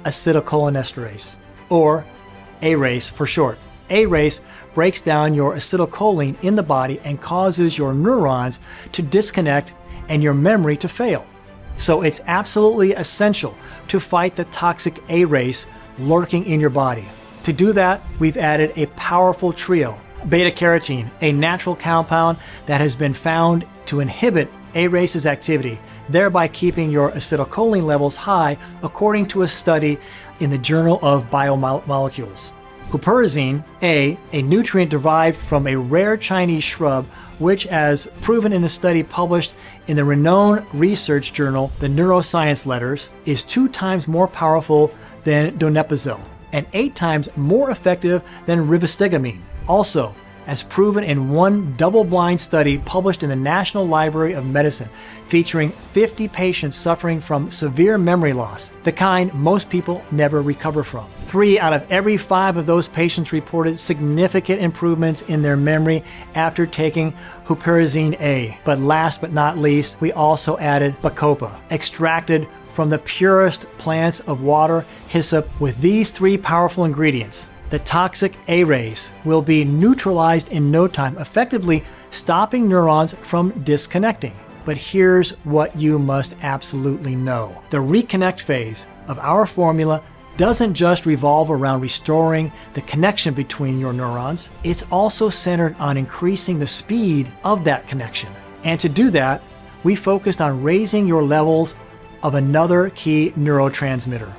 acetylcholinesterase, or ARACE for short. ARACE breaks down your acetylcholine in the body and causes your neurons to disconnect and your memory to fail. So it's absolutely essential to fight the toxic ARACE lurking in your body. To do that, we've added a powerful trio. Beta-carotene, a natural compound that has been found to inhibit ARACE's activity, thereby keeping your acetylcholine levels high, according to a study in the Journal of Biomolecules. Huperzine A, a nutrient derived from a rare Chinese shrub, which, as proven in a study published in the renowned research journal, the Neuroscience Letters, is 2 times more powerful than donepezil and 8 times more effective than rivastigmine. Also, as proven in one double-blind study published in the National Library of Medicine featuring 50 patients suffering from severe memory loss, the kind most people never recover from. 3 out of every 5 of those patients reported significant improvements in their memory after taking Huperzine A. But last but not least, we also added bacopa, extracted from the purest plants of water, hyssop. With these 3 powerful ingredients, the toxic A rays will be neutralized in no time, effectively stopping neurons from disconnecting. But here's what you must absolutely know. The reconnect phase of our formula doesn't just revolve around restoring the connection between your neurons, it's also centered on increasing the speed of that connection. And to do that, we focused on raising your levels of another key neurotransmitter,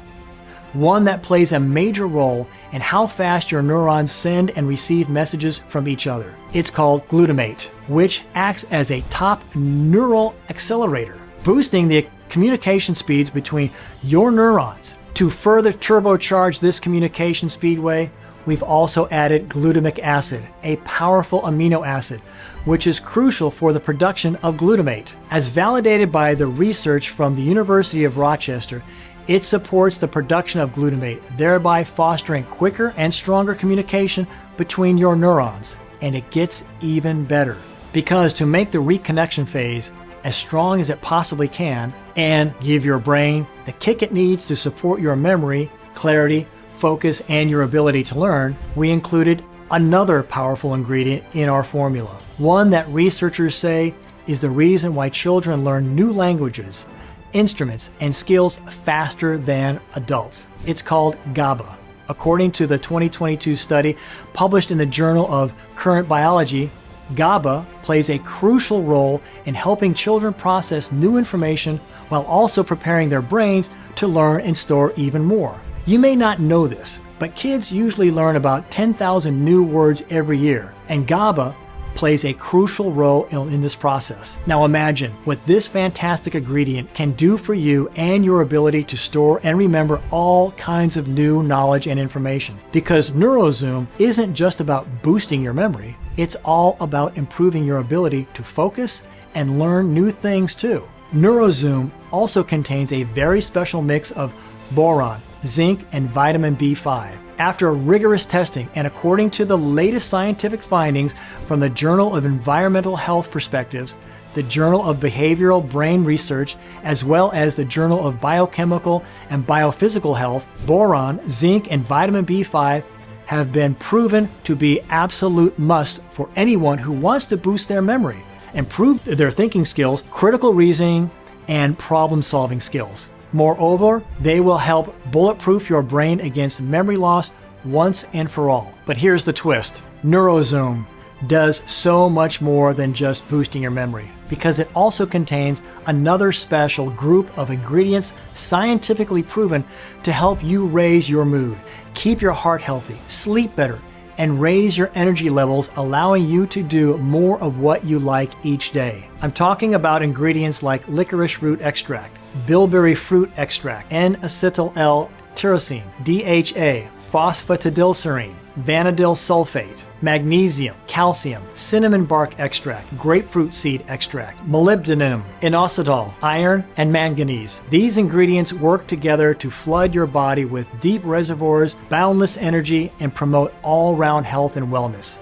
one that plays a major role in how fast your neurons send and receive messages from each other. It's called glutamate, which acts as a top neural accelerator, boosting the communication speeds between your neurons. To further turbocharge this communication speedway, we've also added glutamic acid, a powerful amino acid, which is crucial for the production of glutamate. As validated by the research from the University of Rochester, it supports the production of glutamate, thereby fostering quicker and stronger communication between your neurons. And it gets even better, because to make the reconnection phase as strong as it possibly can and give your brain the kick it needs to support your memory, clarity, focus, and your ability to learn, we included another powerful ingredient in our formula, one that researchers say is the reason why children learn new languages, instruments, and skills faster than adults. It's called GABA. According to the 2022 study published in the Journal of Current Biology, GABA plays a crucial role in helping children process new information while also preparing their brains to learn and store even more. You may not know this, but kids usually learn about 10,000 new words every year, and GABA plays a crucial role in this process. Now imagine what this fantastic ingredient can do for you and your ability to store and remember all kinds of new knowledge and information. Because NeuroZoom isn't just about boosting your memory, it's all about improving your ability to focus and learn new things too. NeuroZoom also contains a very special mix of boron, zinc, and vitamin B5. After rigorous testing and according to the latest scientific findings from the Journal of Environmental Health Perspectives, the Journal of Behavioral Brain Research, as well as the Journal of Biochemical and Biophysical Health, boron, zinc, and vitamin B5 have been proven to be absolute must for anyone who wants to boost their memory, improve their thinking skills, critical reasoning, and problem-solving skills. Moreover, they will help bulletproof your brain against memory loss once and for all. But here's the twist. NeuroZoom does so much more than just boosting your memory, because it also contains another special group of ingredients scientifically proven to help you raise your mood, keep your heart healthy, sleep better, and raise your energy levels, allowing you to do more of what you like each day. I'm talking about ingredients like licorice root extract, bilberry fruit extract, N-acetyl-L-tyrosine, DHA, phosphatidylserine, vanadyl sulfate, magnesium, calcium, cinnamon bark extract, grapefruit seed extract, molybdenum, inositol, iron, and manganese. These ingredients work together to flood your body with deep reservoirs, boundless energy, and promote all-round health and wellness.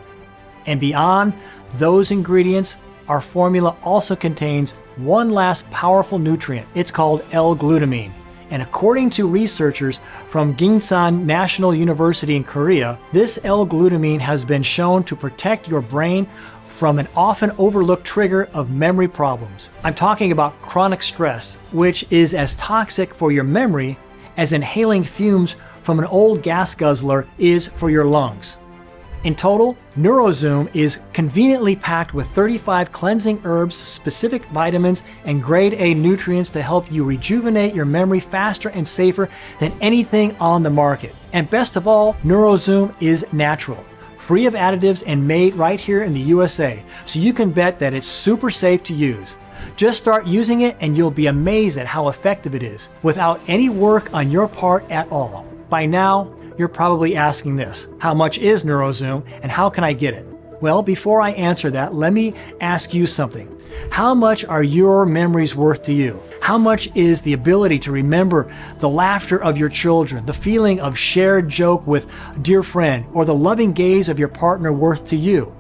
And beyond those ingredients, our formula also contains one last powerful nutrient. It's called L-glutamine. And according to researchers from Gingsan National University in Korea, this L-glutamine has been shown to protect your brain from an often overlooked trigger of memory problems. I'm talking about chronic stress, which is as toxic for your memory as inhaling fumes from an old gas guzzler is for your lungs. In total, NeuroZoom is conveniently packed with 35 cleansing herbs, specific vitamins, and grade A nutrients to help you rejuvenate your memory faster and safer than anything on the market. And best of all, NeuroZoom is natural, free of additives and made right here in the USA, so you can bet that it's super safe to use. Just start using it and you'll be amazed at how effective it is, without any work on your part at all. By now, you're probably asking this: how much is NeuroZoom and how can I get it? Well, before I answer that, let me ask you something. How much are your memories worth to you? How much is the ability to remember the laughter of your children, the feeling of shared joke with a dear friend, or the loving gaze of your partner worth to you?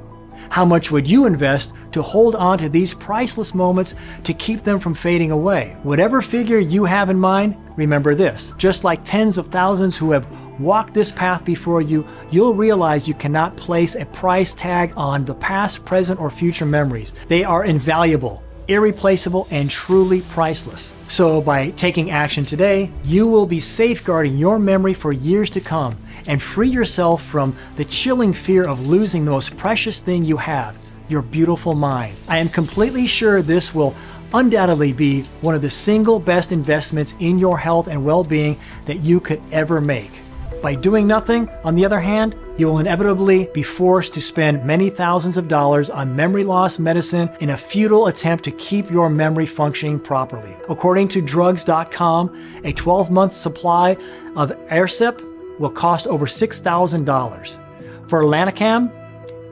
How much would you invest to hold on to these priceless moments to keep them from fading away? Whatever figure you have in mind, remember this: just like tens of thousands who have walked this path before you, you'll realize you cannot place a price tag on the past, present, or future memories. They are invaluable, irreplaceable, and truly priceless. So by taking action today, you will be safeguarding your memory for years to come and free yourself from the chilling fear of losing the most precious thing you have, your beautiful mind. I am completely sure this will undoubtedly be one of the single best investments in your health and well-being that you could ever make. By doing nothing, on the other hand, you will inevitably be forced to spend many thousands of dollars on memory loss medicine in a futile attempt to keep your memory functioning properly. According to drugs.com, a 12-month supply of Aircep will cost over $6,000. For Lanacam,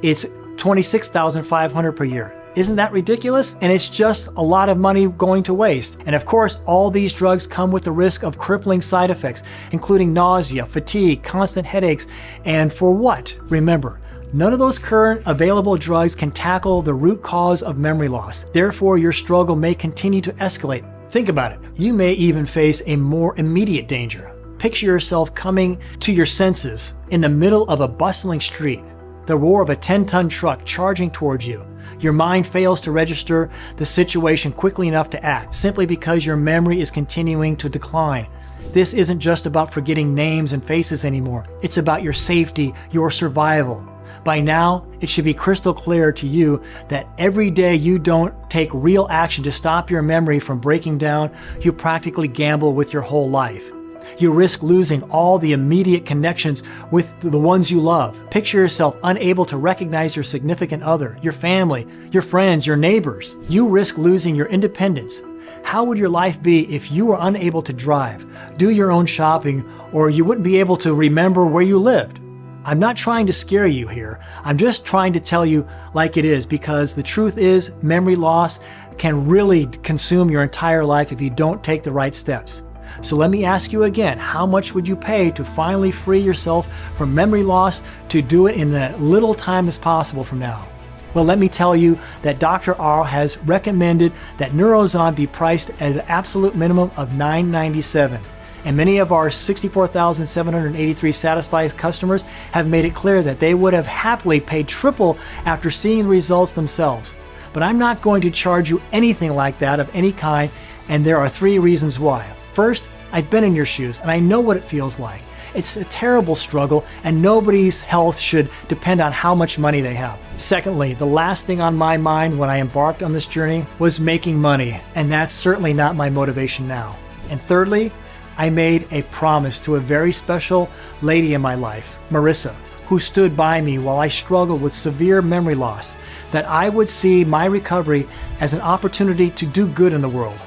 it's $26,500 per year. Isn't that ridiculous? And it's just a lot of money going to waste. And of course, all these drugs come with the risk of crippling side effects, including nausea, fatigue, constant headaches, and for what? Remember, none of those current available drugs can tackle the root cause of memory loss. Therefore, your struggle may continue to escalate. Think about it. You may even face a more immediate danger. Picture yourself coming to your senses in the middle of a bustling street, the roar of a 10-ton truck charging towards you. Your mind fails to register the situation quickly enough to act, simply because your memory is continuing to decline. This isn't just about forgetting names and faces anymore. It's about your safety, your survival. By now, it should be crystal clear to you that every day you don't take real action to stop your memory from breaking down, you practically gamble with your whole life. You risk losing all the immediate connections with the ones you love. Picture yourself unable to recognize your significant other, your family, your friends, your neighbors. You risk losing your independence. How would your life be if you were unable to drive, do your own shopping, or you wouldn't be able to remember where you lived? I'm not trying to scare you here. I'm just trying to tell you like it is, because the truth is, memory loss can really consume your entire life if you don't take the right steps. So let me ask you again, how much would you pay to finally free yourself from memory loss, to do it in as little time as possible from now? Well, let me tell you that Dr. R has recommended that NeuroZoom be priced at an absolute minimum of $997. And many of our 64,783 satisfied customers have made it clear that they would have happily paid triple after seeing the results themselves. But I'm not going to charge you anything like that of any kind, and there are 3 reasons why. First, I've been in your shoes and I know what it feels like. It's a terrible struggle, and nobody's health should depend on how much money they have. Secondly, the last thing on my mind when I embarked on this journey was making money, and that's certainly not my motivation now. And thirdly, I made a promise to a very special lady in my life, Marissa, who stood by me while I struggled with severe memory loss, that I would see my recovery as an opportunity to do good in the world.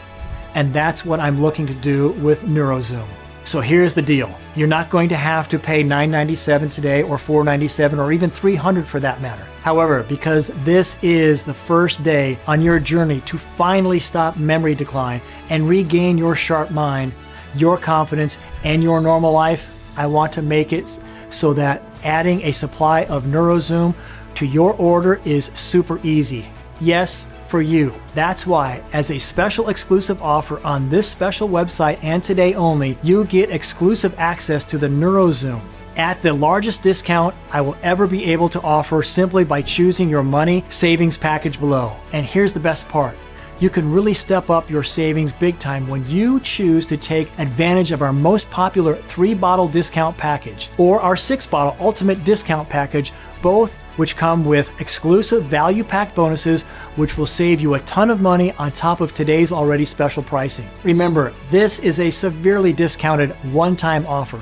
And that's what I'm looking to do with NeuroZoom. So here's the deal. You're not going to have to pay $997 today, or $497, or even $300 for that matter. However, because this is the first day on your journey to finally stop memory decline and regain your sharp mind, your confidence, and your normal life, I want to make it so that adding a supply of NeuroZoom to your order is super easy. Yes, for you. That's why, as a special exclusive offer on this special website and today only, you get exclusive access to the NeuroZoom at the largest discount I will ever be able to offer, simply by choosing your money savings package below. And here's the best part. You can really step up your savings big time when you choose to take advantage of our most popular 3-bottle discount package or our 6-bottle ultimate discount package, both which come with exclusive value-packed bonuses which will save you a ton of money on top of today's already special pricing. Remember, this is a severely discounted one-time offer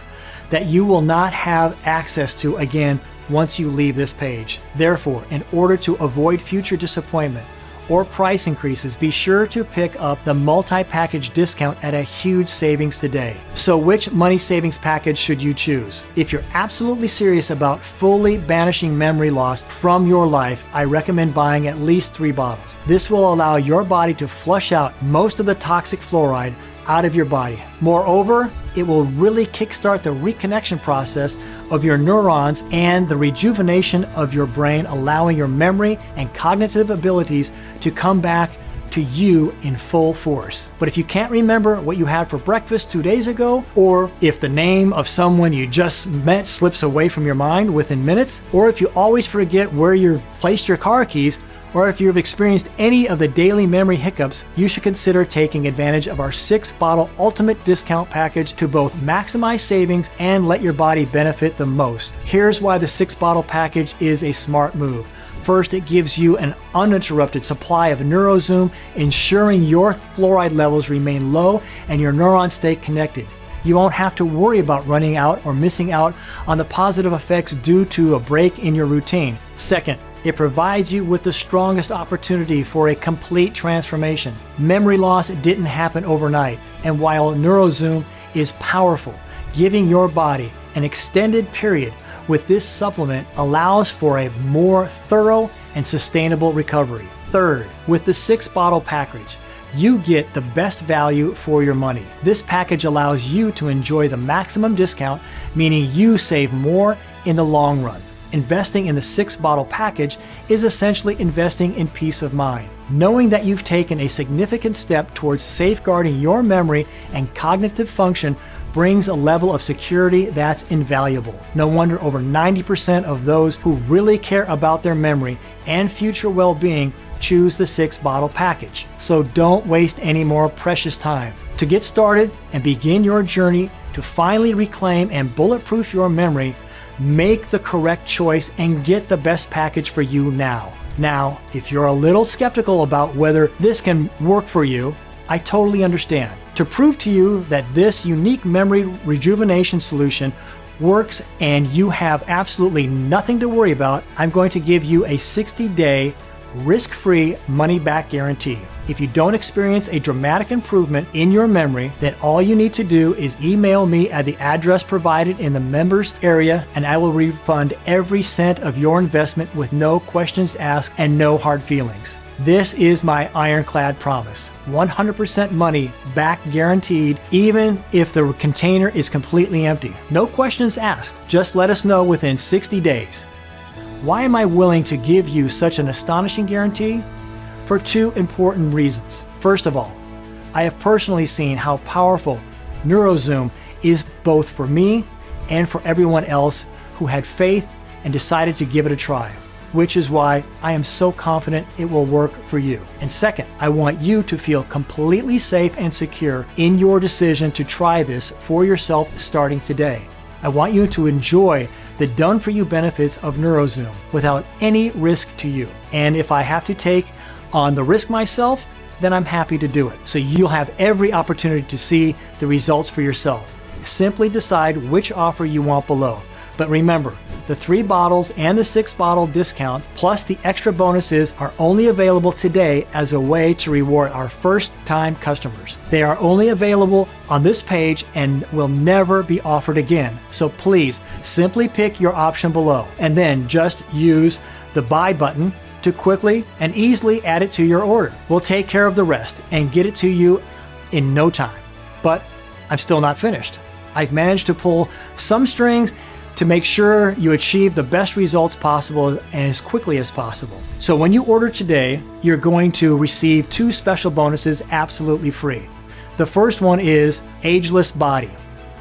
that you will not have access to again once you leave this page. Therefore, in order to avoid future disappointment or price increases, be sure to pick up the multi-package discount at a huge savings today. So which money savings package should you choose? If you're absolutely serious about fully banishing memory loss from your life, I recommend buying at least 3 bottles. This will allow your body to flush out most of the toxic fluoride out of your body. Moreover, it will really kickstart the reconnection process of your neurons and the rejuvenation of your brain, allowing your memory and cognitive abilities to come back to you in full force. But if you can't remember what you had for breakfast 2 days ago, or if the name of someone you just met slips away from your mind within minutes, or if you always forget where you placed your car keys, or if you've experienced any of the daily memory hiccups, you should consider taking advantage of our 6-bottle ultimate discount package to both maximize savings and let your body benefit the most. Here's why the 6-bottle package is a smart move. First, it gives you an uninterrupted supply of NeuroZoom, ensuring your fluoride levels remain low and your neurons stay connected. You won't have to worry about running out or missing out on the positive effects due to a break in your routine. Second, it provides you with the strongest opportunity for a complete transformation. Memory loss didn't happen overnight, and while NeuroZoom is powerful, giving your body an extended period with this supplement allows for a more thorough and sustainable recovery. Third, with the 6-bottle package, you get the best value for your money. This package allows you to enjoy the maximum discount, meaning you save more in the long run. Investing in the 6-bottle package is essentially investing in peace of mind, knowing that you've taken a significant step towards safeguarding your memory and cognitive function brings a level of security that's invaluable. No wonder over 90% of those who really care about their memory and future well-being choose the 6-bottle package. So don't waste any more precious time. To get started and begin your journey to finally reclaim and bulletproof your memory, make the correct choice and get the best package for you now. Now, if you're a little skeptical about whether this can work for you, I totally understand. To prove to you that this unique memory rejuvenation solution works and you have absolutely nothing to worry about, I'm going to give you a 60-day risk-free money-back guarantee. If you don't experience a dramatic improvement in your memory, then all you need to do is email me at the address provided in the members area, and I will refund every cent of your investment with no questions asked and no hard feelings. This is my ironclad promise. 100% money back guaranteed, even if the container is completely empty. No questions asked. Just let us know within 60 days. Why am I willing to give you such an astonishing guarantee? For 2 important reasons. First of all, I have personally seen how powerful NeuroZoom is both for me and for everyone else who had faith and decided to give it a try, which is why I am so confident it will work for you. And second, I want you to feel completely safe and secure in your decision to try this for yourself starting today. I want you to enjoy the done-for-you benefits of NeuroZoom without any risk to you. And if I have to take on the risk myself, then I'm happy to do it. So you'll have every opportunity to see the results for yourself. Simply decide which offer you want below. But remember, the 3 bottles and the 6-bottle discount plus the extra bonuses are only available today as a way to reward our first-time customers. They are only available on this page and will never be offered again. So please simply pick your option below and then just use the buy button to quickly and easily add it to your order. We'll take care of the rest and get it to you in no time. But I'm still not finished. I've managed to pull some strings to make sure you achieve the best results possible and as quickly as possible. So when you order today, you're going to receive 2 special bonuses absolutely free. The first one is Ageless Body.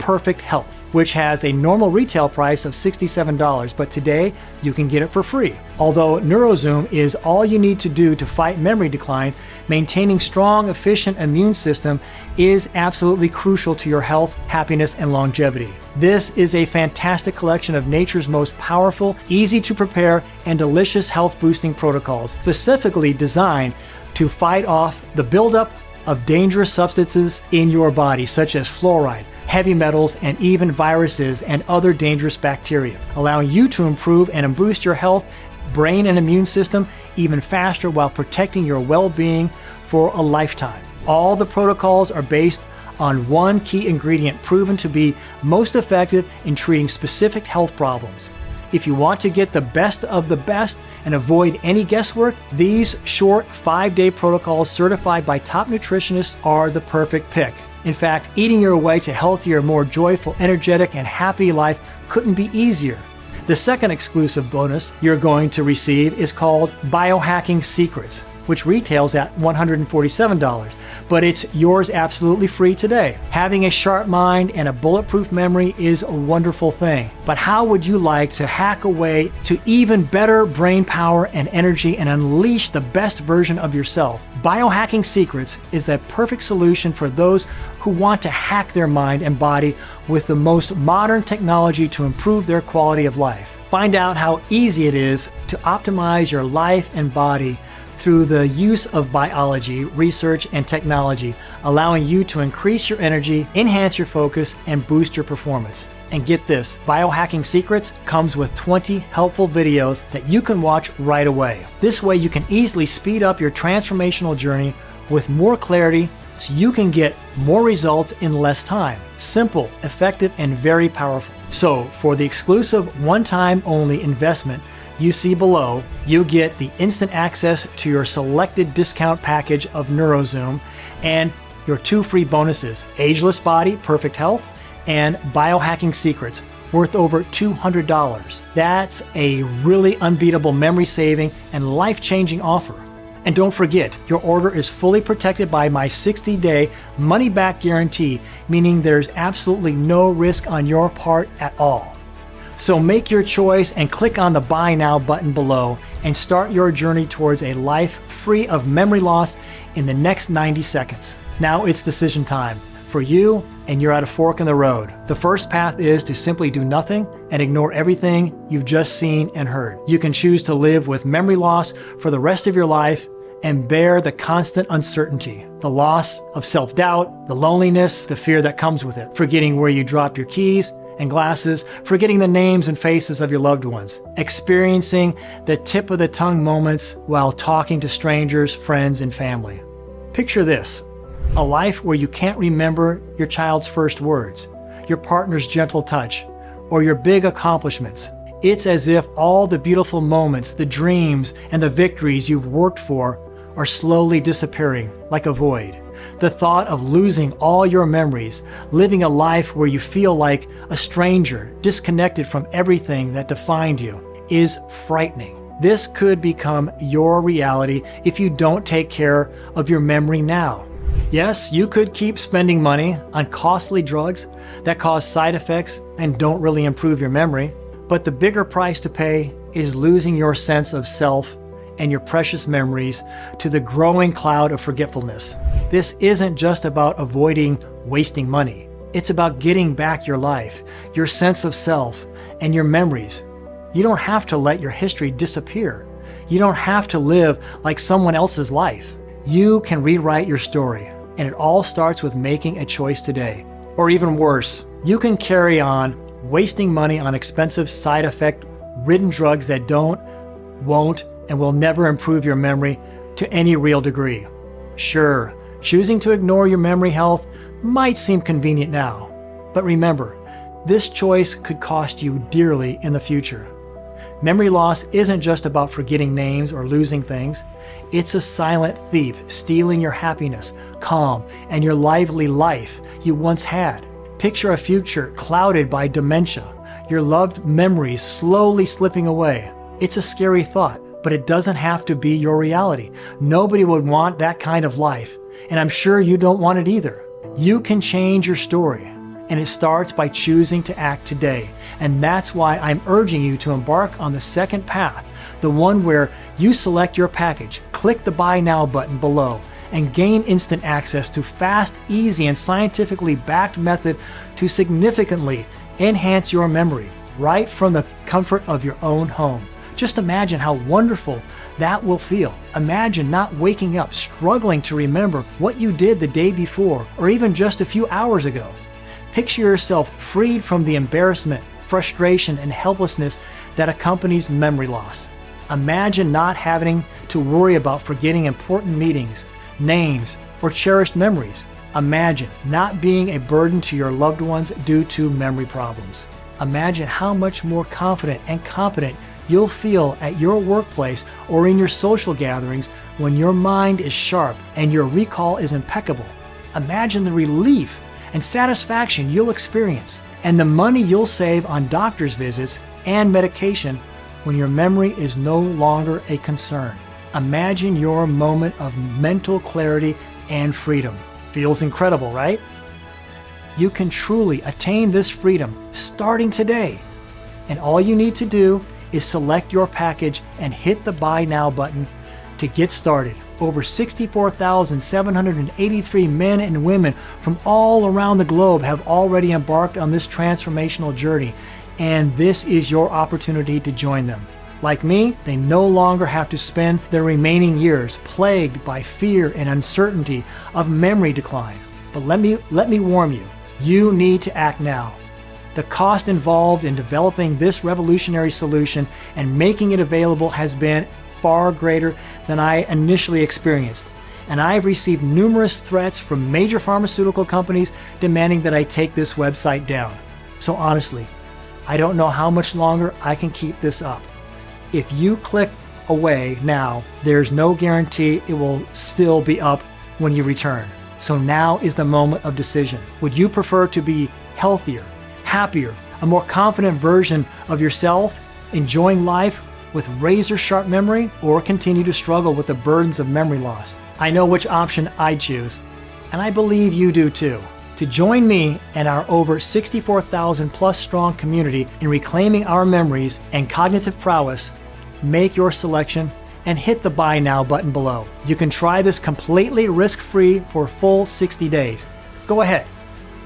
Perfect Health, which has a normal retail price of $67, but today you can get it for free. Although NeuroZoom is all you need to do to fight memory decline, maintaining strong, efficient immune system is absolutely crucial to your health, happiness, and longevity. This is a fantastic collection of nature's most powerful, easy to prepare, and delicious health-boosting protocols, specifically designed to fight off the buildup of dangerous substances in your body, such as fluoride, heavy metals, and even viruses and other dangerous bacteria, allowing you to improve and boost your health, brain, and immune system even faster while protecting your well-being for a lifetime. All the protocols are based on one key ingredient proven to be most effective in treating specific health problems. If you want to get the best of the best and avoid any guesswork, these short 5-day protocols certified by top nutritionists are the perfect pick. In fact, eating your way to healthier, more joyful, energetic, and happy life couldn't be easier. The second exclusive bonus you're going to receive is called Biohacking Secrets, which retails at $147, but it's yours absolutely free today. Having a sharp mind and a bulletproof memory is a wonderful thing, but how would you like to hack away to even better brain power and energy and unleash the best version of yourself? Biohacking Secrets is the perfect solution for those who want to hack their mind and body with the most modern technology to improve their quality of life. Find out how easy it is to optimize your life and body through the use of biology, research, and technology, allowing you to increase your energy, enhance your focus, and boost your performance. And get this, Biohacking Secrets comes with 20 helpful videos that you can watch right away. This way you can easily speed up your transformational journey with more clarity so you can get more results in less time. Simple, effective, and very powerful. So for the exclusive one-time only investment you see below, you get the instant access to your selected discount package of NeuroZoom and your 2 free bonuses, Ageless Body, Perfect Health, and Biohacking Secrets, worth over $200. That's a really unbeatable memory-saving and life-changing offer. And don't forget, your order is fully protected by my 60-day money-back guarantee, meaning there's absolutely no risk on your part at all. So make your choice and click on the Buy Now button below and start your journey towards a life free of memory loss in the next 90 seconds. Now it's decision time for you, and you're at a fork in the road. The first path is to simply do nothing and ignore everything you've just seen and heard. You can choose to live with memory loss for the rest of your life and bear the constant uncertainty, the loss of self-doubt, the loneliness, the fear that comes with it, forgetting where you dropped your keys and glasses, forgetting the names and faces of your loved ones, experiencing the tip of the tongue moments while talking to strangers, friends, and family. Picture this, a life where you can't remember your child's first words, your partner's gentle touch, or your big accomplishments. It's as if all the beautiful moments, the dreams, and the victories you've worked for are slowly disappearing like a void. The thought of losing all your memories, living a life where you feel like a stranger, disconnected from everything that defined you, is frightening. This could become your reality if you don't take care of your memory now. Yes, you could keep spending money on costly drugs that cause side effects and don't really improve your memory, but the bigger price to pay is losing your sense of self and your precious memories to the growing cloud of forgetfulness. This isn't just about avoiding wasting money. It's about getting back your life, your sense of self, and your memories. You don't have to let your history disappear. You don't have to live like someone else's life. You can rewrite your story, and it all starts with making a choice today. Or even worse, you can carry on wasting money on expensive side effect-ridden drugs that won't, and will never improve your memory to any real degree. Sure, choosing to ignore your memory health might seem convenient now, but remember, this choice could cost you dearly in the future. Memory loss isn't just about forgetting names or losing things. It's a silent thief stealing your happiness, calm, and your lively life you once had. Picture a future clouded by dementia, your loved memories slowly slipping away. It's a scary thought, but it doesn't have to be your reality. Nobody would want that kind of life, and I'm sure you don't want it either. You can change your story, and it starts by choosing to act today. And that's why I'm urging you to embark on the second path, the one where you select your package, click the Buy Now button below, and gain instant access to fast, easy, and scientifically backed method to significantly enhance your memory right from the comfort of your own home. Just imagine how wonderful that will feel. Imagine not waking up struggling to remember what you did the day before or even just a few hours ago. Picture yourself freed from the embarrassment, frustration, and helplessness that accompanies memory loss. Imagine not having to worry about forgetting important meetings, names, or cherished memories. Imagine not being a burden to your loved ones due to memory problems. Imagine how much more confident and competent you'll feel at your workplace or in your social gatherings when your mind is sharp and your recall is impeccable. Imagine the relief and satisfaction you'll experience and the money you'll save on doctor's visits and medication when your memory is no longer a concern. Imagine your moment of mental clarity and freedom. Feels incredible, right? You can truly attain this freedom starting today. And all you need to do is select your package and hit the Buy Now button to get started. Over 64,783 men and women from all around the globe have already embarked on this transformational journey, and this is your opportunity to join them. Like me, they no longer have to spend their remaining years plagued by fear and uncertainty of memory decline. But let me warn you, you need to act now. The cost involved in developing this revolutionary solution and making it available has been far greater than I initially experienced. And I've received numerous threats from major pharmaceutical companies demanding that I take this website down. So honestly, I don't know how much longer I can keep this up. If you click away now, there's no guarantee it will still be up when you return. So now is the moment of decision. Would you prefer to be healthier, happier, a more confident version of yourself, enjoying life with razor-sharp memory, or continue to struggle with the burdens of memory loss? I know which option I'd choose, and I believe you do too. To join me and our over 64,000 plus strong community in reclaiming our memories and cognitive prowess, make your selection and hit the Buy Now button below. You can try this completely risk-free for a full 60 days. Go ahead,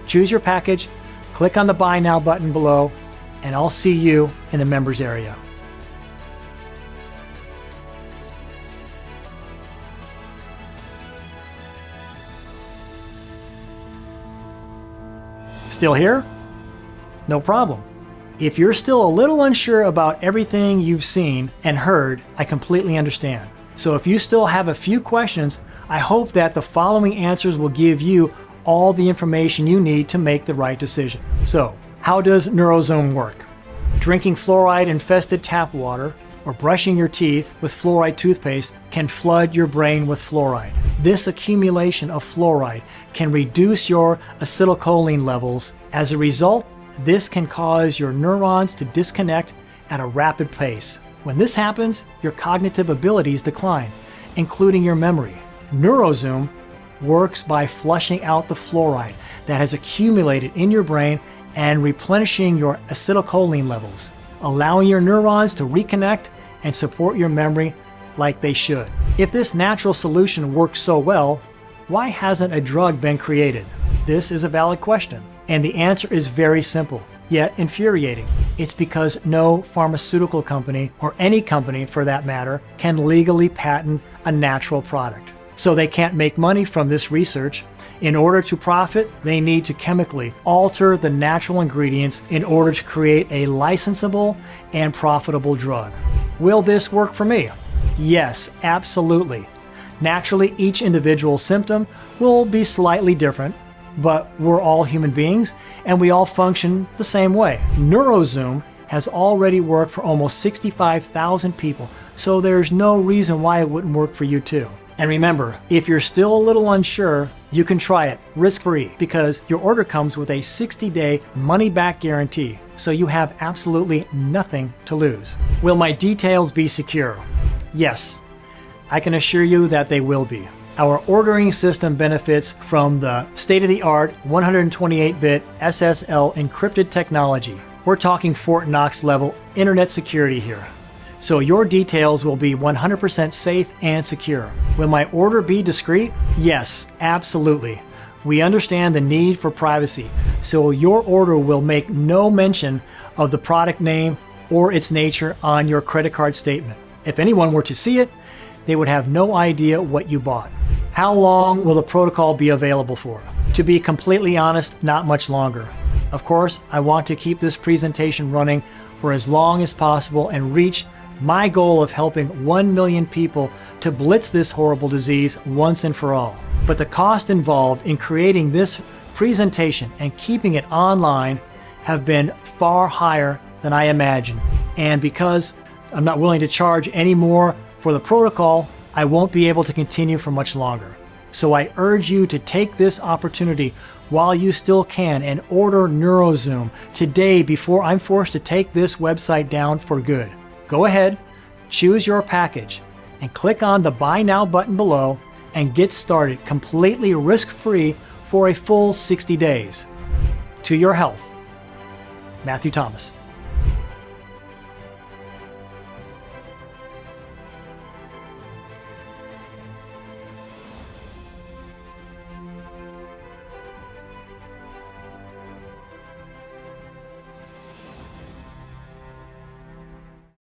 choose your package, click on the Buy Now button below, and I'll see you in the members area. Still here? No problem. If you're still a little unsure about everything you've seen and heard, I completely understand. So if you still have a few questions, I hope that the following answers will give you all the information you need to make the right decision. So, how does NeuroZoom work? Drinking fluoride-infested tap water or brushing your teeth with fluoride toothpaste can flood your brain with fluoride. This accumulation of fluoride can reduce your acetylcholine levels. As a result, this can cause your neurons to disconnect at a rapid pace. When this happens, your cognitive abilities decline, including your memory. NeuroZoom works by flushing out the fluoride that has accumulated in your brain and replenishing your acetylcholine levels, allowing your neurons to reconnect and support your memory like they should. If this natural solution works so well, why hasn't a drug been created? This is a valid question, and the answer is very simple, yet infuriating. It's because no pharmaceutical company, or any company for that matter, can legally patent a natural product. So they can't make money from this research. In order to profit, they need to chemically alter the natural ingredients in order to create a licensable and profitable drug. Will this work for me? Yes, absolutely. Naturally, each individual symptom will be slightly different, but we're all human beings and we all function the same way. NeuroZoom has already worked for almost 65,000 people, so there's no reason why it wouldn't work for you too. And remember, if you're still a little unsure, you can try it risk-free because your order comes with a 60-day money-back guarantee, so you have absolutely nothing to lose. Will my details be secure? Yes, I can assure you that they will be. Our ordering system benefits from the state-of-the-art 128-bit SSL encrypted technology. We're talking Fort Knox level internet security here. So your details will be 100% safe and secure. Will my order be discreet? Yes, absolutely. We understand the need for privacy, so your order will make no mention of the product name or its nature on your credit card statement. If anyone were to see it, they would have no idea what you bought. How long will the protocol be available for? To be completely honest, not much longer. Of course, I want to keep this presentation running for as long as possible and reach my goal of helping 1 million people to blitz this horrible disease once and for all. But the cost involved in creating this presentation and keeping it online have been far higher than I imagined. And because I'm not willing to charge any more for the protocol, I won't be able to continue for much longer. So I urge you to take this opportunity while you still can and order NeuroZoom today before I'm forced to take this website down for good. Go ahead, choose your package, and click on the Buy Now button below and get started completely risk-free for a full 60 days. To your health, Matthew Thomas.